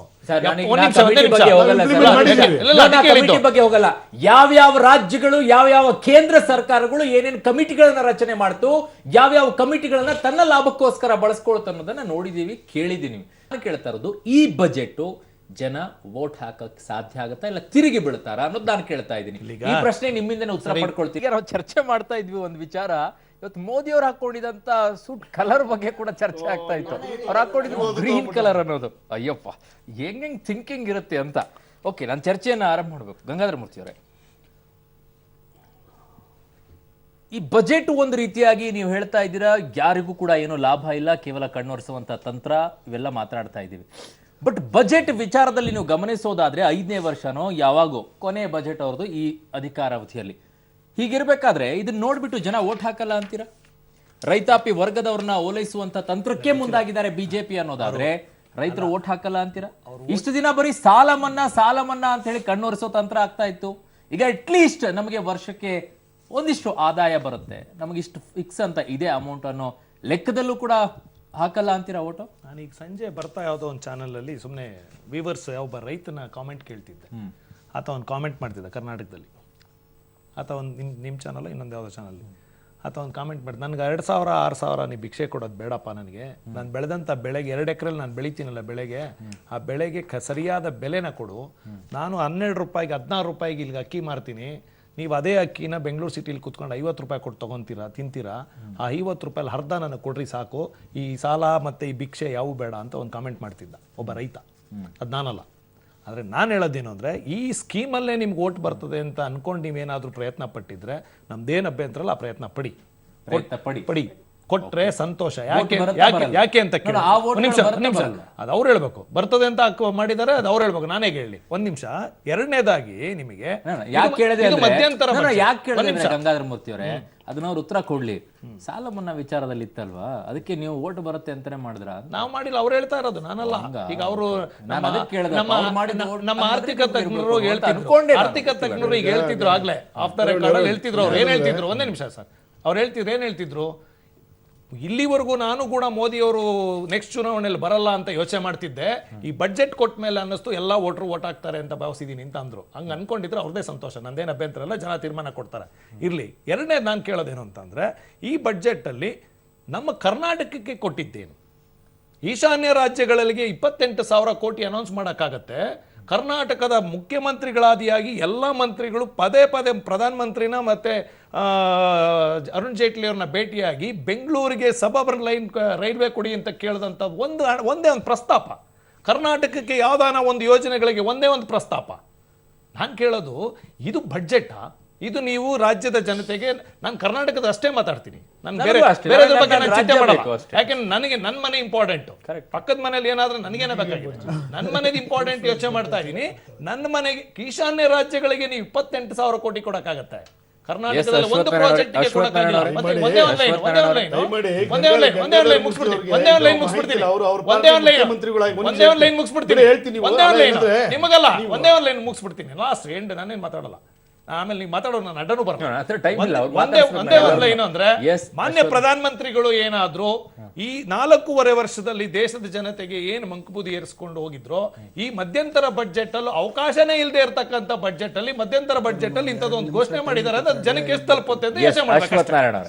ಬಗ್ಗೆ ಹೋಗಲ್ಲ. ಯಾವ್ಯಾವ ರಾಜ್ಯಗಳು, ಯಾವ್ಯಾವ ಕೇಂದ್ರ ಸರ್ಕಾರಗಳು ಏನೇನು ಕಮಿಟಿಗಳನ್ನ ರಚನೆ ಮಾಡ್ತು, ಯಾವ್ಯಾವ ಕಮಿಟಿಗಳನ್ನ ತನ್ನ ಲಾಭಕ್ಕೋಸ್ಕರ ಬಳಸ್ಕೊಳ್ತು ಅನ್ನೋದನ್ನ ನೋಡಿದೀವಿ, ಕೇಳಿದೀನಿ. ನಾನು ಕೇಳ್ತಾ ಇರೋದು, ಈ ಬಜೆಟ್ ಜನ ವೋಟ್ ಹಾಕಕ್ ಸಾಧ್ಯ ಆಗತ್ತಾ ಇಲ್ಲ ತಿರುಗಿ ಬೀಳ್ತಾರ ಅನ್ನೋದು ನಾನು ಕೇಳ್ತಾ ಇದ್ದೀನಿ. ಈ ಪ್ರಶ್ನೆ ನಿಮ್ಮಿಂದನೇ ಉತ್ತರ ಪಡ್ಕೊಳ್ತೀವಿ. ನಾವು ಚರ್ಚೆ ಮಾಡ್ತಾ ಇದ್ವಿ ಒಂದು ವಿಚಾರ, ಇವತ್ತು ಮೋದಿ ಅವ್ರು ಹಾಕೊಂಡಿದಂತ ಸೂಟ್ ಕಲರ್ ಬಗ್ಗೆ ಕೂಡ ಚರ್ಚೆ ಆಗ್ತಾ ಇತ್ತು. ಅವ್ರು ಹಾಕೊಂಡಿದ್ರು ಗ್ರೀನ್ ಕಲರ್ ಅನ್ನೋದು. ಅಯ್ಯಪ್ಪ, ಹೆಂಗ್ ಥಿಂಕಿಂಗ್ ಇರುತ್ತೆ ಅಂತ. ಓಕೆ, ನಾನು ಚರ್ಚೆಯನ್ನ ಆರಂಭ ಮಾಡ್ಬೇಕು. ಗಂಗಾಧರ ಮೂರ್ತಿ ಅವರೇ, ಈ ಬಜೆಟ್ ಒಂದು ರೀತಿಯಾಗಿ ನೀವು ಹೇಳ್ತಾ ಇದ್ದೀರಾ, ಯಾರಿಗೂ ಕೂಡ ಏನೋ ಲಾಭ ಇಲ್ಲ, ಕೇವಲ ಕಣ್ಣೊರೆಸುವಂತ ತಂತ್ರ, ಇವೆಲ್ಲ ಮಾತಾಡ್ತಾ ಇದ್ದೀವಿ. ಬಟ್ ಬಜೆಟ್ ವಿಚಾರದಲ್ಲಿ ನೀವು ಗಮನಿಸೋದಾದ್ರೆ 5ನೇ ವರ್ಷನೋ ಯಾವಾಗೋ ಕೊನೆ ಬಜೆಟ್ ಅವ್ರದ್ದು ಈ ಅಧಿಕಾರಾವಧಿಯಲ್ಲಿ. ಹೀಗಿರ್ಬೇಕಾದ್ರೆ ಇದನ್ನ ನೋಡ್ಬಿಟ್ಟು ಜನ ವೋಟ್ ಹಾಕಲ್ಲ ಅಂತೀರಾ? ರೈತಾಪಿ ವರ್ಗದವ್ರನ್ನ ಓಲೈಸುವಂತ ತಂತ್ರಕ್ಕೆ ಮುಂದಾಗಿದ್ದಾರೆ ಬಿಜೆಪಿ ಅನ್ನೋದಾದ್ರೆ ರೈತರು ವೋಟ್ ಹಾಕಲ್ಲ ಅಂತೀರಾ? ಇಷ್ಟು ದಿನ ಬರೀ ಸಾಲ ಮನ್ನಾ ಅಂತ ಹೇಳಿ ಕಣ್ಣೊರೆಸೋ ತಂತ್ರ ಆಗ್ತಾ ಇತ್ತು. ಈಗ ಅಟ್ಲೀಸ್ಟ್ ನಮಗೆ ವರ್ಷಕ್ಕೆ ಒಂದಿಷ್ಟು ಆದಾಯ ಬರುತ್ತೆ, ನಮಗಿಷ್ಟು ಫಿಕ್ಸ್ ಅಂತ ಇದೆ ಅಮೌಂಟ್ ಅನ್ನೋ ಲೆಕ್ಕದಲ್ಲೂ ಕೂಡ ಹಾಕಲ್ಲ ಅಂತೀರಾ ಓಟು? ನಾನೀಗ ಸಂಜೆ ಬರ್ತಾ ಯಾವುದೋ ಒಂದು ಚಾನಲಲ್ಲಿ ಸುಮ್ಮನೆ ವ್ಯೂವರ್ಸ್ ಒಬ್ಬ ರೈತನ ಕಾಮೆಂಟ್ ಕೇಳ್ತಿದ್ದೆ. ಆತ ಒಂದು ಕಾಮೆಂಟ್ ಮಾಡ್ತಿದ್ದ ಕರ್ನಾಟಕದಲ್ಲಿ. ಆತ ಒಂದು ನಿಮ್ಮ ಚಾನಲ್, ಇನ್ನೊಂದು ಯಾವುದೋ ಚಾನಲ್ಲಿ ಆತ ಒಂದು ಕಾಮೆಂಟ್ ಮಾಡಿ, ನನಗೆ 2,000 6,000 ನೀವು ಭಿಕ್ಷೆ ಕೊಡೋದು ಬೇಡಪ್ಪ, ನನಗೆ ನಾನು ಬೆಳೆದಂಥ ಬೆಳೆಗೆ 2 ಎಕರೆಲ್ಲಿ ನಾನು ಬೆಳಿತೀನಲ್ಲ ಬೆಳೆಗೆ, ಆ ಬೆಳೆಗೆ ಸರಿಯಾದ ಬೆಲೆನ ಕೊಡು. ನಾನು 12 ರೂಪಾಯಿಗೆ 16 ರೂಪಾಯಿಗೆ ಇಲ್ಲಿಗೆ ಅಕ್ಕಿ ಮಾರ್ತೀನಿ, ನೀವು ಅದೇ ಅಕ್ಕಿನ ಬೆಂಗಳೂರು ಸಿಟಿಲಿ ಕುತ್ಕೊಂಡು 50 ರೂಪಾಯಿ ಕೊಟ್ಟು ತೊಗೊತೀರಾ, ತಿಂತೀರಾ, ಆ 50 ರೂಪಾಯಲ್ಲಿ ಅರ್ಧ ನನಗೆ ಕೊಡ್ರಿ ಸಾಕು, ಈ ಸಾಲ ಮತ್ತು ಈ ಭಿಕ್ಷೆ ಯಾವ ಬೇಡ ಅಂತ ಒಂದು ಕಾಮೆಂಟ್ ಮಾಡ್ತಿದ್ದ ಒಬ್ಬ ರೈತ. ಅದು ನಾನಲ್ಲ. ಆದರೆ ನಾನು ಹೇಳೋದೇನು ಅಂದರೆ, ಈ ಸ್ಕೀಮಲ್ಲೇ ನಿಮ್ಗೆ ಓಟ್ ಬರ್ತದೆ ಅಂತ ಅಂದ್ಕೊಂಡು ನೀವೇನಾದರೂ ಪ್ರಯತ್ನ ಪಟ್ಟಿದ್ರೆ ನಮ್ದೇನು ಅಭ್ಯಂತರ ಇಲ್ಲ, ಆ ಪ್ರಯತ್ನ ಪಡಿ ಕೊಟ್ರೆ ಸಂತೋಷ. ಯಾಕೆ ಅಂತ ಕೇಳಿ ನಿಮಿಷ ಅದು ಅವ್ರು ಹೇಳ್ಬೇಕು. ಬರ್ತದೆ ಅಂತ ಮಾಡಿದ್ದಾರೆ, ಅದು ಅವ್ರು ಹೇಳ್ಬೇಕು, ನಾನೇ ಹೇಳಿ. ಒಂದ್ ನಿಮಿಷ. ಎರಡನೇದಾಗಿ ನಿಮಗೆ ಮಧ್ಯಂತರ ಗಂಗಾಧರ ಮೂರ್ತಿ ಅವರೇ, ಅದನ್ನ ಅವ್ರು ಉತ್ತರ ಕೊಡ್ಲಿ. ಸಾಲ ಮನ್ನಾ ವಿಚಾರದಲ್ಲಿ ಇತ್ತಲ್ವಾ, ಅದಕ್ಕೆ ನೀವು ಓಟ್ ಬರುತ್ತೆ ಅಂತಾನೆ ಮಾಡಿದ್ರ? ನಾವು ಮಾಡಿಲ್ಲ, ಅವ್ರು ಹೇಳ್ತಾ ಇರೋದು, ನಾನಲ್ಲ. ಈಗ ಅವರು ನಮ್ಮ ಆರ್ಥಿಕ ತಜ್ಞರು ಈಗ ಹೇಳ್ತಿದ್ರು, ಆಗ್ಲೇ ಆಫ್ ದ ರೆಕಾರ್ಡ್ ಹೇಳ್ತಿದ್ರು. ಅವ್ರು ಏನ್ ಹೇಳ್ತಿದ್ರು, ಒಂದೇ ನಿಮಿಷ ಸರ್, ಅವ್ರು ಏನ್ ಹೇಳ್ತಿದ್ರು, ಇಲ್ಲಿವರೆಗೂ ನಾನು ಕೂಡ ಮೋದಿಯವರು ನೆಕ್ಸ್ಟ್ ಚುನಾವಣೆಯಲ್ಲಿ ಬರಲ್ಲ ಅಂತ ಯೋಚನೆ ಮಾಡ್ತಿದ್ದೆ, ಈ ಬಡ್ಜೆಟ್ ಕೊಟ್ಟ ಮೇಲೆ ಅನ್ನಿಸ್ತು ಎಲ್ಲ ವೋಟ್ರು ವೋಟ್ ಹಾಕ್ತಾರೆ ಅಂತ ಭಾವಿಸಿದೀನಿ ಅಂತ ಅಂದ್ರು. ಹಂಗೆ ಅನ್ಕೊಂಡಿದ್ರೆ ಅವ್ರದೇ ಸಂತೋಷ, ನಂದೇನು ಅಭ್ಯಂತರ ಇಲ್ಲ, ಜನ ತೀರ್ಮಾನ ಕೊಡ್ತಾರೆ, ಇರಲಿ. ಎರಡನೇದು ನಾನು ಕೇಳೋದೇನು ಅಂತಂದ್ರೆ, ಈ ಬಡ್ಜೆಟಲ್ಲಿ ನಮ್ಮ ಕರ್ನಾಟಕಕ್ಕೆ ಕೊಟ್ಟಿದ್ದೇನು? ಈಶಾನ್ಯ ರಾಜ್ಯಗಳಿಗೆ 28,000 ಕೋಟಿ ಅನೌನ್ಸ್ ಮಾಡೋಕ್ಕಾಗತ್ತೆ. ಕರ್ನಾಟಕದ ಮುಖ್ಯಮಂತ್ರಿಗಳಾದಿಯಾಗಿ ಎಲ್ಲ ಮಂತ್ರಿಗಳು ಪದೇ ಪ್ರಧಾನಮಂತ್ರಿನ ಮತ್ತೆ ಅರುಣ್ ಜೇಟ್ಲಿ ಅವ್ರನ್ನ ಭೇಟಿಯಾಗಿ ಬೆಂಗಳೂರಿಗೆ ಸಬರ್ಬನ್ ರೈಲ್ವೆ ಕೊಡಿ ಅಂತ ಕೇಳಿದಂಥ ಒಂದೇ ಒಂದು ಪ್ರಸ್ತಾಪ, ಕರ್ನಾಟಕಕ್ಕೆ ಯಾವುದಾನ ಒಂದು ಯೋಜನೆಗಳಿಗೆ ಒಂದೇ ಒಂದು ಪ್ರಸ್ತಾಪ. ನಾನು ಕೇಳೋದು, ಇದು ಬಡ್ಜೆಟಾ? ಇದು ನೀವು ರಾಜ್ಯದ ಜನತೆಗೆ, ನಾನು ಕರ್ನಾಟಕದ ಅಷ್ಟೇ ಮಾತಾಡ್ತೀನಿ, ನಾನು ನನಗೂ ಬೇರೆ ಅಷ್ಟೇ. ಬೇರೆದ್ರ ಬಗ್ಗೆ ನನ್ನ ನಾನು ಚಿಂತೆ ರಾಜ್ಯ ಮಾಡಲ್ಲ. ಬೇಕು ಅಷ್ಟೇ. ಯಾಕೆಂದ್ರೆ ನನಗೆ ನನ್ನ ಮನೆ ಇಂಪಾರ್ಟೆಂಟ್. ಪಕ್ಕದ ಮನೇಲಿ ಏನಾದ್ರೂ ನನಗೇನೆ ಬೇಕಾಗಿದೆ, ನನ್ನ ಮನೆದು ಇಂಪಾರ್ಟೆಂಟ್ ಯೋಚನೆ ಮಾಡ್ತಾ ಇದ್ದೀನಿ. ನನ್ನ ಮನೆಗೆ ಈಶಾನ್ಯ ರಾಜ್ಯಗಳಿಗೆ ನೀವು 28,000 ಕೋಟಿ ಕೊಡಕ್ಕಾಗತ್ತೆ, ಕರ್ನಾಟಕದಲ್ಲಿ ಒಂದು ಪ್ರಾಜೆಕ್ಟ್ಗೆ ಕೊಡಕ್ಕಾಗಿಲ್ಲ. ಒಂದೇ ಒಂದು ಲೈನ್ ಮುಗಿಸ್ಬಿಡ್ತೀನಿ. ಲಾಸ್ಟ್ ಎಂಡ್ ನಾನೇನ್ ಮಾತಾಡಲ್ಲ, ಆಮೇಲೆ ನೀವು ಮಾತಾಡೋ ನಾನು ಅಡ್ಡನೂ ಒಂದೇ ಒಂದು ಲೈನ್ ಅಂದ್ರೆ, ಮಾನ್ಯ ಪ್ರಧಾನ ಮಂತ್ರಿಗಳು ಏನಾದ್ರು ಈ 4.5 ವರ್ಷದಲ್ಲಿ ದೇಶದ ಜನತೆಗೆ ಏನು ಮಂಕುಬೂದಿ ಏರಿಸ್ಕೊಂಡು ಹೋಗಿದ್ರು, ಈ ಮಧ್ಯಂತರ ಬಡ್ಜೆಟ್ ಅಲ್ಲಿ ಅವಕಾಶನೇ ಇಲ್ಲದೆ ಇರತಕ್ಕಂತ ಬಡ್ಜೆಟ್ ಅಲ್ಲಿ ಮಧ್ಯಂತರ ಬಡ್ಜೆಟ್ ಅಲ್ಲಿ ಇಂಥದ್ದೊಂದು ಘೋಷಣೆ ಮಾಡಿದ್ದಾರೆ, ಅದು ಜನಕ್ಕೆ ಎಷ್ಟು ತಲುಪುತ್ತೆ ಅಂತ ಯೋಚನೆ ಮಾಡ್ಬೇಕು.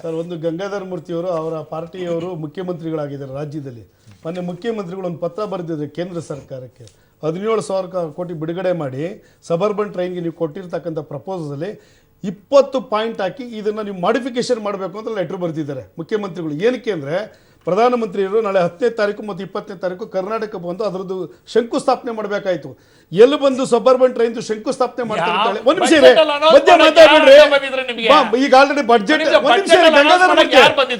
ಸರ್, ಒಂದು ಗಂಗಾಧರ ಮೂರ್ತಿಯವರು ಅವರ ಪಾರ್ಟಿಯವರು ಮುಖ್ಯಮಂತ್ರಿಗಳಾಗಿದ್ದಾರೆ ರಾಜ್ಯದಲ್ಲಿ. ಮೊನ್ನೆ ಮುಖ್ಯಮಂತ್ರಿಗಳು ಒಂದು ಪತ್ರ ಬರೆದಿದ್ದಾರೆ ಕೇಂದ್ರ ಸರ್ಕಾರಕ್ಕೆ, 17,000 ಕೋಟಿ ಬಿಡುಗಡೆ ಮಾಡಿ ಸಬರ್ಬನ್ ಟ್ರೈನ್ಗೆ ನೀವು ಕೊಟ್ಟಿರ್ತಕ್ಕಂಥ ಪ್ರಪೋಸಲ್ಲಿ 20 ಪಾಯಿಂಟ್ ಹಾಕಿ ಇದನ್ನು ನೀವು ಮಾಡಿಫಿಕೇಶನ್ ಮಾಡಬೇಕು ಅಂತ ಲೆಟರ್ ಬರೆದಿದ್ದಾರೆ ಮುಖ್ಯಮಂತ್ರಿಗಳು. ಏನಕ್ಕೆ ಅಂದರೆ, ಪ್ರಧಾನಮಂತ್ರಿಯವರು ನಾಳೆ 10ನೇ ತಾರೀಕು ಮತ್ತು 20ನೇ ತಾರೀಕು ಕರ್ನಾಟಕ ಬಂದು ಅದರದ್ದು ಶಂಕುಸ್ಥಾಪನೆ ಮಾಡಬೇಕಾಯಿತು. ಎಲ್ಲಿ ಬಂದು ಸಬರ್ಬನ್ ಟ್ರೈನ್ ಶಂಕುಸ್ಥಾಪನೆ ಮಾಡ್ತಾರೆ ಅಂತ ಹೇಳಿ. ಒಂದು ನಿಮಿಷ ಮಧ್ಯ ಮಾತಾಡ್ಬೇಡ್ರಿ, ಈಗ ಆಲ್ರೆಡಿ ಬಡ್ಜೆಟ್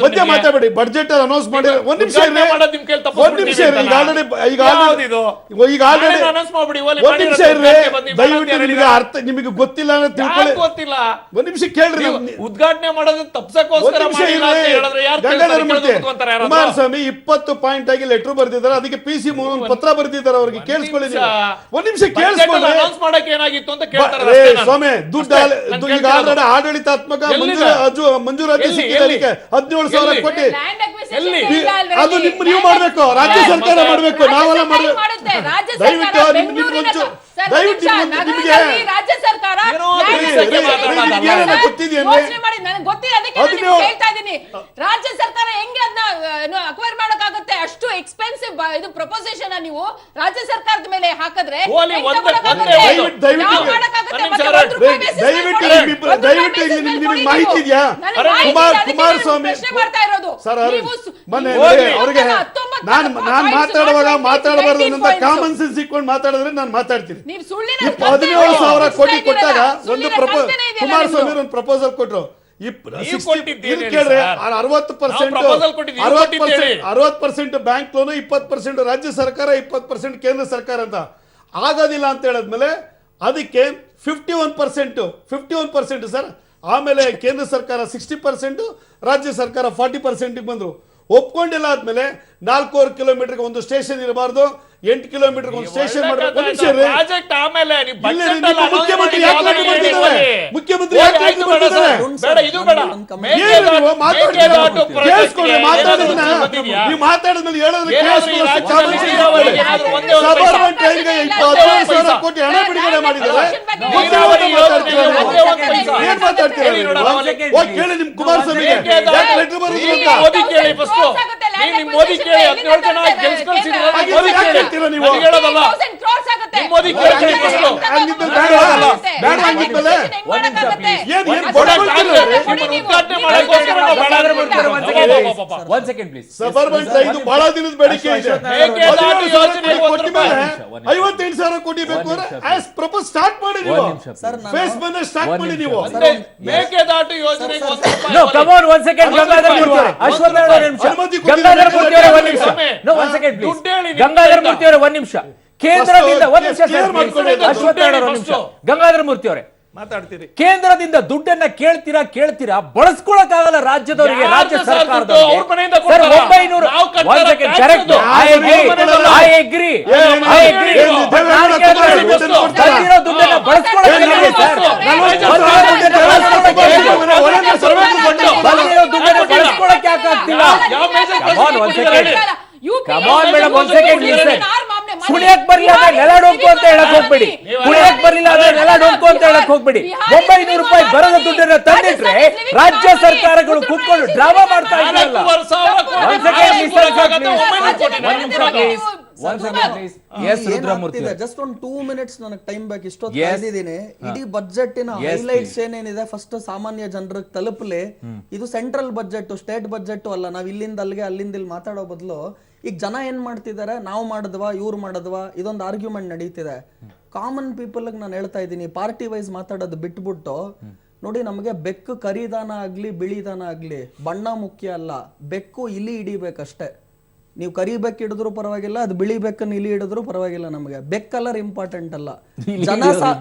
ಮಧ್ಯ ಮಾತಾಡ್ಬೇಡಿ, ಬಡ್ಜೆಟ್ ಅನೌನ್ಸ್ ಮಾಡಿ. ಒಂದು ನಿಮಿಷ ಈಗ ಆಲ್ರೆಡಿ ದಯವಿಟ್ಟು ನಿಮಗೆ ಅರ್ಥ, ನಿಮಗೆ ಗೊತ್ತಿಲ್ಲ ಅಂತ ತಿಳ್ಕೊಳ್ಳಿ. ಒಂದು ನಿಮಿಷ ಕೇಳ್ರಿ, ಉದ್ಘಾಟನೆ ಮಾಡೋದು ತಪ್ಸಕ್ಕೋಸ್ಕರ ಕುಮಾರಸ್ವಾಮಿ 20 ಪಾಯಿಂಟ್ ಆಗಿ ಲೆಟರ್ ಬರೆದಿದ್ದಾರೆ, ಅದಕ್ಕೆ PC ಮೋಹನ್ ಪತ್ರ ಬರೆದಿದ್ದಾರೆ, ಅವ್ರಿಗೆ ಕೇಳಿಸ್ಕೊಳ್ಳಿ. ಒಂದ್ ನಿಮಿಷ ಕೇಳಿಸ್ಕೊಳ್ಳಿ. ಸ್ವಾಮಿ, ದುಡ್ಡು ಈಗ ಆಲ್ರೆಡಿ ಆಡಳಿತಾತ್ಮಕ ಮಂಜೂರಾತಿ ಸಿಕ್ಕಿದೆ, 17,000 ಕೋಟಿ. ಅದು ನೀವು ಮಾಡ್ಬೇಕು, ರಾಜ್ಯ ಸರ್ಕಾರ ಮಾಡ್ಬೇಕು, ನಾವೆಲ್ಲ ಮಾಡ್ಬೇಕು. ದಯವಿಟ್ಟು ದಯವಿಟ್ಟು ನಿಮಗೆ ರಾಜ್ಯ ಸರ್ಕಾರ ರಾಜ್ಯ ಸರ್ಕಾರ ಹೆಂಗೆ ಅದನ್ನ ಅಕ್ವೈರ್ ಮಾಡೋಕ್ಕಾಗುತ್ತೆ? ಅಷ್ಟು ಎಕ್ಸ್ಪೆನ್ಸಿವ್ ಇದು ಪ್ರಪೋಸಿಷನ್ ನೀವು ರಾಜ್ಯ ಸರ್ಕಾರದ ಮೇಲೆ ಹಾಕಿದ್ರೆ ದಯವಿಟ್ಟು ನಿಮಗೆ ಮಾಹಿತಿ ಇದೆಯಾ? ಕುಮಾರಸ್ವಾಮಿ ಅವ್ರಿಗೆ ನಾನು ಮಾತಾಡಬಾರದು ಅಂತ ಕಾಮನ್ ಸೆನ್ಸ್ ಇಟ್ಕೊಂಡು ಮಾತಾಡಿದ್ರೆ ನಾನು ಮಾತಾಡ್ತೀನಿ. 17,000 ಕೋಟಿ ಕೊಟ್ಟಾಗ ಒಂದು ಕುಮಾರಸ್ವಾಮಿ ಒಂದು ಪ್ರಪೋಸಲ್ ಕೊಟ್ರು, 60% ಬ್ಯಾಂಕ್ ಲೋನು, 20% ರಾಜ್ಯ ಸರ್ಕಾರ, 20% ಕೇಂದ್ರ ಸರ್ಕಾರ ಅಂತ ಆಗೋದಿಲ್ಲ ಅಂತ ಹೇಳಿದ್ಮೇಲೆ ಅದಕ್ಕೆ 51% ಸರ್. ಆಮೇಲೆ ಕೇಂದ್ರ ಸರ್ಕಾರ 60%, ರಾಜ್ಯ ಸರ್ಕಾರ 40% ಬಂದ್ರು. ಒಪ್ಕೊಂಡಿಲ್ಲ ಆದ್ಮೇಲೆ 4 ಕಿಲೋಮೀಟರ್ಗೆ ಒಂದು ಸ್ಟೇಷನ್ ಇರಬಾರ್ದು, 8 ಕಿಲೋಮೀಟರ್ ಒಂದು ಸ್ಟೇಷನ್ ಮಾಡಬೇಕು. ಮುಖ್ಯಮಂತ್ರಿ ಮಾತಾಡಿದ್ಮೇಲೆ ಕೋಟಿ ಹಣ ಬಿಡುಗಡೆ ಮಾಡಿದ್ದಾರೆ. ಕೇಳಿ ನಿಮ್ ಕುಮಾರಸ್ವಾಮಿ ಸಬರ್ಬನ್ ಟ್ರೈನ್ ಬಹಳ ದಿನದ ಬೇಡಿಕೆ ಇದೆ. 58,000 ಕೋಟಿ ಬೇಕು ಪ್ರಪೋಸ್ ಸ್ಟಾರ್ಟ್ ಮಾಡಿ, ನೀವು ಫೇಸ್ ಬಂದ್ರೆ ಸ್ಟಾರ್ಟ್ ಮಾಡಿ. ನೀವು ಮೇಕೆದಾಟು ಯೋಜನೆಗೆ ಗಂಗಾಧರ ಮೂರ್ತಿ ಅವರೇ ಒಂದ್ ನಿಮಿಷ, ಕೇಂದ್ರದಿಂದ ಗಂಗಾಧರ ಮೂರ್ತಿ ಅವರೇ ಮಾತಾಡ್ತೀರಿ, ಕೇಂದ್ರದಿಂದ ದುಡ್ಡನ್ನ ಕೇಳ್ತೀರಾ ಬಳಸ್ಕೊಳಕ್ಕಾಗಲ್ಲ ರಾಜ್ಯದವರಿಗೆ, ರಾಜ್ಯ ಸರ್ಕಾರದವರಿಗೆ. ದುಡ್ಡನ್ನ ಬಳಸ್ಕೊಳಕ್ಕೆ ಯಾಕಾಗ್ತಿಲ್ಲ? ಕುಣಿಯಕ್ ಬರ್ಲಿಲ್ಲ ಅಂದ್ರೆ ನೆಲ ಡೊಂಕು ಅಂತ ಹೇಳಕ್ ಹೋಗ್ಬೇಡಿ, ಕುಣಿಯಕ್ ಬರ್ಲಿಲ್ಲ ಅಂದ್ರೆ ನೆಲ ಡೊಂಕು ಅಂತ ಹೇಳಕ್ ಹೋಗ್ಬೇಡಿ. 900 ರೂಪಾಯಿ ಬರದ ದುಡ್ಡನ್ನ ತಂದಿಟ್ರೆ ರಾಜ್ಯ ಸರ್ಕಾರಗಳು ಕೂತ್ಕೊಂಡು ಡ್ರಾಮಾ ಮಾಡ್ತಾ ಇದ್ದಾರಲ್ಲ. ಜಸ್ಟ್ ಒಂದು 2 ಮಿನಿಟ್ಸ್ ನನಗೆ ಟೈಮ್ ಬೇಕು. ಇಷ್ಟೊತ್ತು ಕಳೆದಿದ್ದೀನಿ. ಇಡೀ ಬಜೆಟ್ಟಿನ ಹೈಲೈಟ್ಸ್ ಏನೇನಿದೆ ಫಸ್ಟ್ ಸಾಮಾನ್ಯ ಜನರಿಗೆ ತಲುಪಲಿ. ಇದು ಸೆಂಟ್ರಲ್ ಬಜೆಟ್, ಸ್ಟೇಟ್ ಬಜೆಟ್ ಅಲ್ಲ. ನಾವ್ ಇಲ್ಲಿಂದ ಅಲ್ಲಿಗೆ ಅಲ್ಲಿಂದ ಇಲ್ಲಿ ಮಾತಾಡೋ ಬದಲು ಈಗ ಜನ ಏನ್ ಮಾಡ್ತಿದ್ದಾರೆ, ನಾವು ಮಾಡಿದ್ವಾ ಇವ್ರು ಮಾಡಿದ್ವಾ ಇದೊಂದು ಆರ್ಗ್ಯುಮೆಂಟ್ ನಡೀತಿದೆ. ಕಾಮನ್ ಪೀಪಲ್ ನಾನು ಹೇಳ್ತಾ ಇದ್ದೀನಿ, ಪಾರ್ಟಿ ವೈಸ್ ಮಾತಾಡೋದು ಬಿಟ್ಬಿಟ್ಟು ನೋಡಿ, ನಮಗೆ ಬೆಕ್ಕು ಕರಿದಾನ ಆಗ್ಲಿ ಬಿಳಿದಾನ ಆಗ್ಲಿ ಬಣ್ಣ ಮುಖ್ಯ ಅಲ್ಲ, ಬೆಕ್ಕು ಇಲಿ ಹಿಡಿಬೇಕಷ್ಟೇ. ನೀವು ಕರಿ ಬೆಕ್ಕು ಹಿಡಿದ್ರು ಪರವಾಗಿಲ್ಲ, ಅದು ಬಿಳಿ ಬೆಕ್ಕನ್ನು ಇಲಿ ಹಿಡಿದ್ರು ಪರವಾಗಿಲ್ಲ. ನಮಗೆ ಬೆಕ್ ಕಲರ್ ಇಂಪಾರ್ಟೆಂಟ್ ಅಲ್ಲ,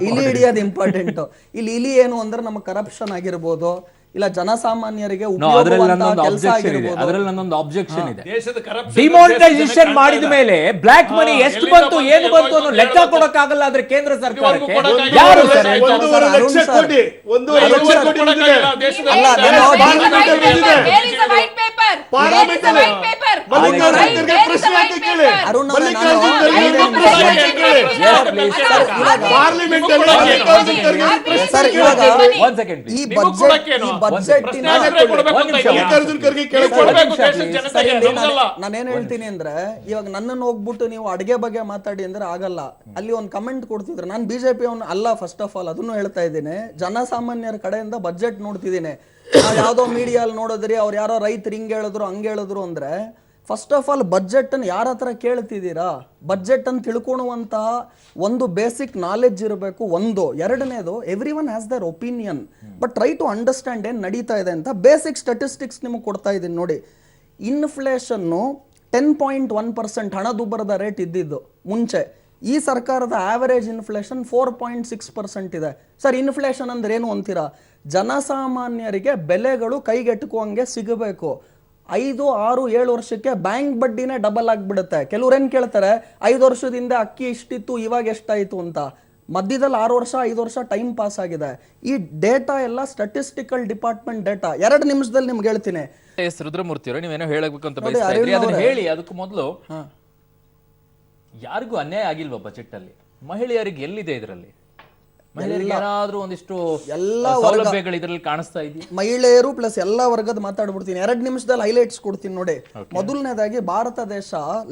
ಇಲಿ ಹಿಡಿಯೋದು ಇಂಪಾರ್ಟೆಂಟ್. ಇಲ್ಲಿ ಇಲಿ ಏನು ಅಂದ್ರೆ ನಮಗೆ ಕರಪ್ಷನ್ ಆಗಿರ್ಬೋದು, ಇಲ್ಲ ಜನಸಾಮಾನ್ಯರಿಗೆ ಅದರಲ್ಲಿ ನನ್ನೊಂದು ಆಬ್ಜೆಕ್ಷನ್ ಇದೆ. ಡಿಮಾನಿಟೈಸೇಷನ್ ಮಾಡಿದ ಮೇಲೆ ಬ್ಲಾಕ್ ಮನಿ ಎಷ್ಟು ಬಂತು ಏನು ಬಂತು ಅನ್ನೋ ಲೆಕ್ಕ ಕೊಡಕ್ಕಾಗಲ್ಲ. ಆದ್ರೆ ಕೇಂದ್ರ ಸರ್ಕಾರಕ್ಕೆ ಯಾರು ಸರ್? 1.5 ಲಕ್ಷ ಕೋಟಿ ಬಂದಿದೆ. ಪಾರ್ಲಿಮೆಂಟ್ ಅಲ್ಲಿ ಮಲ್ಲಿಕಾರ್ಜುನ್ ಖರ್ಗೆ ಪ್ರಶ್ನೆ ಹಾಕಿ ಕೇಳಿ. ಮಲ್ಲಿಕಾರ್ಜುನ್ ಖರ್ಗೆ ನಾನೇನ್ ಹೇಳ್ತೀನಿ ಅಂದ್ರೆ, ಇವಾಗ ನನ್ನನ್ನು ಹೋಗ್ಬಿಟ್ಟು ನೀವು ಅಡಿಗೆ ಬಗ್ಗೆ ಮಾತಾಡಿ ಅಂದ್ರೆ ಆಗಲ್ಲ. ಅಲ್ಲಿ ಒಂದು ಕಮೆಂಟ್ ಕೊಡ್ತಿದ್ರು, ನಾನು ಬಿಜೆಪಿ ಅವನು ಅಲ್ಲ. ಫಸ್ಟ್ ಆಫ್ ಆಲ್ ಅದನ್ನು ಹೇಳ್ತಾ ಇದ್ದೀನಿ, ಜನಸಾಮಾನ್ಯರ ಕಡೆಯಿಂದ ಬಜೆಟ್ ನೋಡ್ತಿದ್ದೀನಿ. ನಾವು ಯಾವ್ದೋ ಮೀಡಿಯಲ್ಲಿ ನೋಡಿದ್ರಿ, ಅವ್ರು ಯಾರೋ ರೈತರು ಹಿಂಗೆ ಹೇಳಿದ್ರು ಹಂಗೆ ಹೇಳಿದ್ರು ಅಂದ್ರೆ, ಫಸ್ಟ್ ಆಫ್ ಆಲ್ ಬಜೆಟ್ ಅನ್ನು ಯಾರ ಹತ್ರ ಕೇಳ್ತಿದ್ದೀರಾ? ಬಜೆಟ್ ಅನ್ನು ತಿಳ್ಕೊಳ್ಳುವಂತಹ ಒಂದು ಬೇಸಿಕ್ ನಾಲೆಡ್ಜ್ ಇರಬೇಕು. ಒಂದು. ಎರಡನೇದು, everyone has their opinion, but try to understand ಏನು ನಡೀತಾ ಇದೆ ಅಂತ. ಬೇಸಿಕ್ ಸ್ಟಾಟಿಸ್ಟಿಕ್ಸ್ ನಿಮಗೆ ಕೊಡ್ತಾ ಇದ್ದೀನಿ ನೋಡಿ. ಇನ್ಫ್ಲೇಷನ್ನು 10.1% ಹಣದುಬ್ಬರದ ರೇಟ್ ಇದ್ದಿದ್ದು ಮುಂಚೆ. ಈ ಸರ್ಕಾರದ ಆವರೇಜ್ ಇನ್ಫ್ಲೇಷನ್ 4.6% ಇದೆ. ಸರ್, ಇನ್ಫ್ಲೇಷನ್ ಅಂದ್ರೆ ಏನು ಅಂತೀರಾ? ಜನಸಾಮಾನ್ಯರಿಗೆ ಬೆಲೆಗಳು ಕೈಗೆಟುಕುವಂಗೆ ಸಿಗಬೇಕು. 5, 6, 7 ವರ್ಷಕ್ಕೆ ಬ್ಯಾಂಕ್ ಬಡ್ಡಿನೇ ಡಬಲ್ ಆಗಿಬಿಡುತ್ತೆ. ಕೆಲವ್ರೇನು ಕೇಳ್ತಾರೆ, 5 ವರ್ಷದಿಂದ ಅಕ್ಕಿ ಇಷ್ಟಿತ್ತು ಇವಾಗ ಎಷ್ಟಾಯಿತು ಅಂತ. ಮಧ್ಯದಲ್ಲಿ 6 ವರ್ಷ 5 ವರ್ಷ ಟೈಮ್ ಪಾಸ್ ಆಗಿದೆ. ಈ ಡೇಟಾ ಎಲ್ಲ ಸ್ಟಾಟಿಸ್ಟಿಕಲ್ ಡಿಪಾರ್ಟ್ಮೆಂಟ್ ಡೇಟಾ. 2 ನಿಮಿಷದಲ್ಲಿ ನಿಮ್ಗೆ ಹೇಳ್ತೀನಿ. ಎಸ್ ರುದ್ರಮೂರ್ತಿ ಅವರೇ, ನೀವೇನೋ ಹೇಳಬೇಕು ಅಂತ ಬಯಸ್ತಾ ಇದ್ರಿ, ಅದನ್ನ ಹೇಳಿ. ಅದಕ್ಕೂ ಮೊದಲು, ಯಾರಿಗೂ ಅನ್ಯಾಯ ಆಗಿಲ್ವಾ ಬಜೆಟ್ ಅಲ್ಲಿ? ಮಹಿಳೆಯರಿಗೆ ಎಲ್ಲಿದೆ ಇದರಲ್ಲಿ? ಮಹಿಳೆಯರಿಗೆ ಏನಾದ್ರೂ ಒಂದಿಷ್ಟು ಎಲ್ಲ ಸೌಲಭ್ಯಗಳು ಇದರಲ್ಲಿ ಕಾಣಿಸ್ತಾ ಇದೆಯಾ? ಮಹಿಳೆಯರು ಪ್ಲಸ್ ಎಲ್ಲಾ ವರ್ಗದ ಮಾತಾಡ್ಬಿಡ್ತೀನಿ. 2 ನಿಮಿಷದಲ್ಲಿ ಹೈಲೈಟ್ಸ್ ಕೊಡ್ತೀನಿ ನೋಡಿ. ಮೊದಲನೇದಾಗಿ, ಭಾರತ ದೇಶ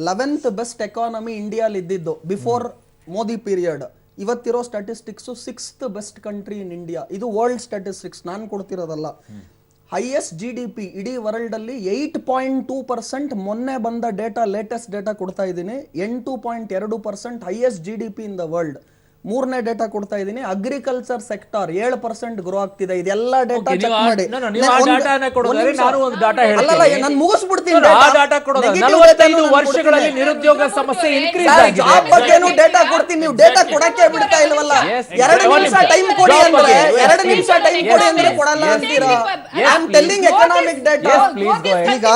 11th ಬೆಸ್ಟ್ ಎಕಾನಮಿ ಇಂಡಿಯಾಲ್ ಇದ್ದಿದ್ದು ಬಿಫೋರ್ ಮೋದಿ ಪೀರಿಯಡ್. ಇವತ್ತಿರೋ statistics 6th best country in India. ಇದು ವರ್ಲ್ಡ್ ಸ್ಟಾಟಿಸ್ಟಿಕ್ಸ್, ನಾನು ಕೊಡ್ತಿರೋದಲ್ಲ. ಹೈಯೆಸ್ಟ್ GDP ಇಡೀ ವರ್ಲ್ಡ್ ಅಲ್ಲಿ 8.2%. ಮೊನ್ನೆ ಬಂದ ಡೇಟಾ, ಲೇಟೆಸ್ಟ್ ಡೇಟಾ ಕೊಡ್ತಾ ಇದ್ದೀನಿ. 8.2% highest GDP in the world. 3ನೇ ಡೇಟಾ ಕೊಡ್ತಾ ಇದ್ದೀನಿ. ಅಗ್ರಿಕಲ್ಚರ್ ಸೆಕ್ಟರ್ 7% ಗ್ರೋ ಆಗ್ತಿದೆ. ಇದೆಲ್ಲ ಡೇಟಾ ಚೆಕ್ ಮಾಡಿ. ನಾನು ಮುಗಿಸ್ಬಿಡ್ತೀನಿ. 45 ವರ್ಷಗಳಲ್ಲಿ ನಿರುದ್ಯೋಗ ಸಮಸ್ಯೆ ಇನ್ಕ್ರೀಸ್ ಆಗಿದೆ. ಜಾಬ್ ಬಗ್ಗೆನೂ ಡೇಟಾ ಕೊಡ್ತೀನಿ, ನೀವು ಡೇಟಾ ಕೊಡಕ್ಕೆ ಬಿಡ್ತಾ ಇಲ್ವಲ್ಲ. 2 ನಿಮಿಷ ಟೈಮ್ ಕೊಡಿ ಅಂದ್ರೆ 2 ನಿಮಿಷ ಟೈಮ್ ಕೊಡಿ ಅಂದ್ರೆ ಕೊಡಲ್ಲ ಅಂತೀರಾ? I am telling economic data. ಈಗ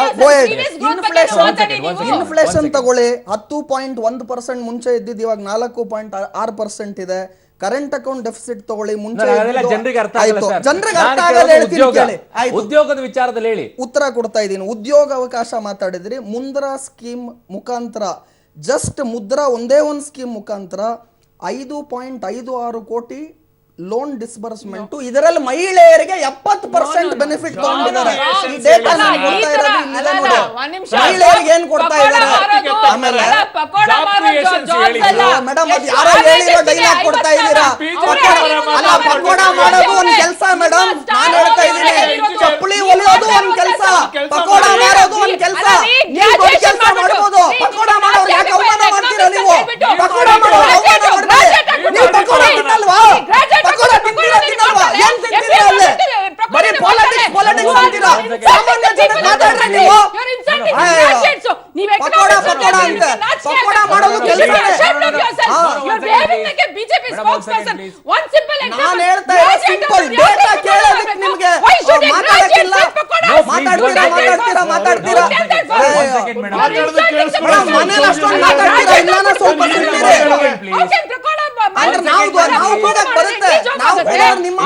ಇನ್ಫ್ಲೇಷನ್ ತಗೊಳ್ಳಿ, 10.1% ಮುಂಚೆ ಇದ್ದಿದ್ದು ಇವಾಗ 4.6% ಇದೆ. ಕರೆಂಟ್ ಅಕೌಂಟ್ ಡೆಫಿಸಿಟ್ ತಗೊಳ್ಳಿ, ಮುಂಚೆ ಜನರಿಗೆ ಅರ್ಥ ಉದ್ಯೋಗದ ವಿಚಾರದಲ್ಲಿ ಹೇಳಿ. ಉತ್ತರ ಕೊಡ್ತಾ ಇದ್ದೀನಿ. ಉದ್ಯೋಗ ಅವಕಾಶ ಮಾತಾಡಿದ್ರಿ. ಮುದ್ರಾ ಸ್ಕೀಮ್ ಮುಖಾಂತರ, ಜಸ್ಟ್ ಮುದ್ರಾ ಒಂದೇ ಒಂದು ಸ್ಕೀಮ್ ಮುಖಾಂತರ 5.56 ಕೋಟಿ ಲೋನ್ ಡಿಸ್ಬರ್ಸ್ಮೆಂಟ್. ಇದರಲ್ಲಿ ಮಹಿಳೆಯರಿಗೆ 70% ಬೆನಿಫಿಟ್ ತಗೊಂಡಿದ್ದಾರೆ. ಈ ಡೇಟಾ ನಾನು ಕೊಡ್ತಾ ಇರೋದು ಇಲ್ಲಿದೆ ನೋಡಿ. ಮಹಿಳೆಯರಿಗೆ ಏನ್ ಕೊಡ್ತಾ ಇದ್ದಾರೆ? ಆಮೇಲೆ ಮೇಡಮ್, ಅದು ಯಾರೋ ಹೇಳಿರೋ ಡೈಲಾಗ್ ಕೊಡ್ತಾ ಇದ್ದೀರಾ? ಅಲ್ಲ, ಪಕೋಡಾ ಮಾಡೋದು ಒಂದ್ ಕೆಲಸ ಮೇಡಮ್, ನಾನು ಹೇಳ್ತಾ ಇದ್ದೀನಿ. ಚಪ್ಪಲಿ ಹೊಲಿಯೋದು ಒಂದ್ ಕೆಲಸ, ಪಕೋಡಾ ಮಾಡೋದು ಒಂದ್ ಕೆಲಸ. ನೀವು ದೊಡ್ಡ ಕೆಲಸ ಮಾಡ್ಬೋದು. ಪಕೋಡಾ ಮಾಡೋರು ಯಾಕೆ ಅವಮಾನ ಮಾಡ್ತೀರಾ ನೀವು? ಪಕೋಡಾ ಮಾಡೋರು ಅವಮಾನ ಮಾಡ್ಬೇಡಿ. ನೀವು ಪಕೋಡಾ ತಿನ್ನಲ್ವಾ? ಪಕೋಡಾ ತಿಂತೀರಾ ತಿನ್ನಲ್ವಾ? ಏನ್ ತಿಂತೀರಾ ಅಲ್ಲಿ? ಬರೀ ಪಾಲಿಟಿಕ್ಸ್ ಅಂತೀರಾ? ಸಾಮಾನ್ಯ ಜನ ಮಾತಾಡ್ರಿ ನೀವು. ಪಕೋಡಾ ಪಕೋಡಾ ಅಂತ ಪಕೋಡಾ ಮಾಡೋದು ಕೆಲಸನೇ. ನಾನು ಹೇಳ್ತಾ ಇರೋ ಸಿಂಪಲ್ ಡೇಟಾ ಕೇಳೋದಕ್ಕೆ ನಿಮ್ಗೆ ಮಾತಾಡಕ್ಕಿಲ್ಲ. ಮಾತಾಡ್ತೀರಾ ಮನೇಲಿ ಅಷ್ಟೊಂದು ಮಾತಾಡ್ತೀರಾ? ಇಲ್ಲಾನ ಸ್ವಲ್ಪ ಅಂದ್ರೆ ನಾವು ಕೂಡಕ್ ಬರುತ್ತೆ. ನಾವು ಕೂಡ ನಿಮ್ಮ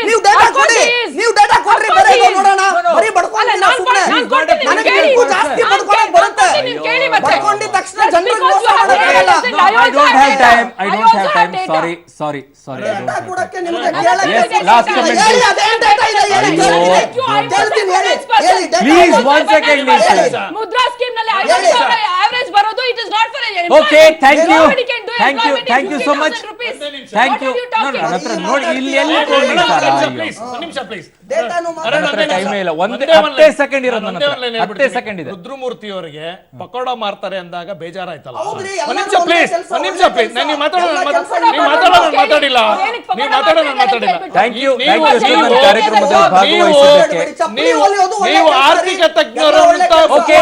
ನೀವು ಡೇಟಾ ಕೊಡಿ, ನೀವು ಡೇಟಾ ಕೊಡ್ರಿ, ಬರೀ ನೋಡೋಣ. ಬರೀ ಬಡ್ಕೊಂಡಿಲ್ಲ ಸುಮ್ಮನೆ. ನನಗೆ ಜಾಸ್ತಿ ಬಡ್ಕೊಳಕ್ ಬರುತ್ತೆ. ಬಡ್ಕೊಂಡಿದ ತಕ್ಷಣ ಜನರಿಗೆ ಮೋಸ ಮಾಡೋಕ್ಕಾಗಲ್ಲ. ಡೇಟಾ ಕೊಡಕ್ಕೆ ನಿಮಗೆ Okay, thank you. Thank you so much thank you ನನ್ನ ಹತ್ರ ನೋಡಿ ಇಲ್ಲಿ ಎಲ್ಲಿ ತಗೊಂಡ್ರಿ ಸರ್ ನನ್ನ ಹತ್ರ ಟೈಮೇ ಇಲ್ಲ ಒಂದೇ 10 ಸೆಕೆಂಡ್ ಇರೋದು ನನ್ನ ಹತ್ರ 10 ಸೆಕೆಂಡ್ ಇದೆ ರುದ್ರಮೂರ್ತಿ ಅವರಿಗೆ ಪಕೋಡ ಮಾರ್ತಾರೆ ಅಂದಾಗ ಬೇಜಾರಾಯ್ತಲ್ಲ ಹೌದ್ರಿ, ಒಂದ್ ಎಲ್ಲ ನಿಮಿಷ ಪ್ಲೀಸ್ ಒಂದ್ ನಿಮಿಷ ಪ್ಲೀಸ್ ನೀವು ಮಾತಾಡಿಲ್ಲ ಥ್ಯಾಂಕ್ ಯು ನನ್ನ ಕಾರ್ಯಕ್ರಮದಲ್ಲಿ ಭಾಗವಹಿಸಿದ್ದಕ್ಕೆ ನೀವು ಆರ್ಥಿಕ ತಜ್ಞರು ಅಂತ ಓಕೆ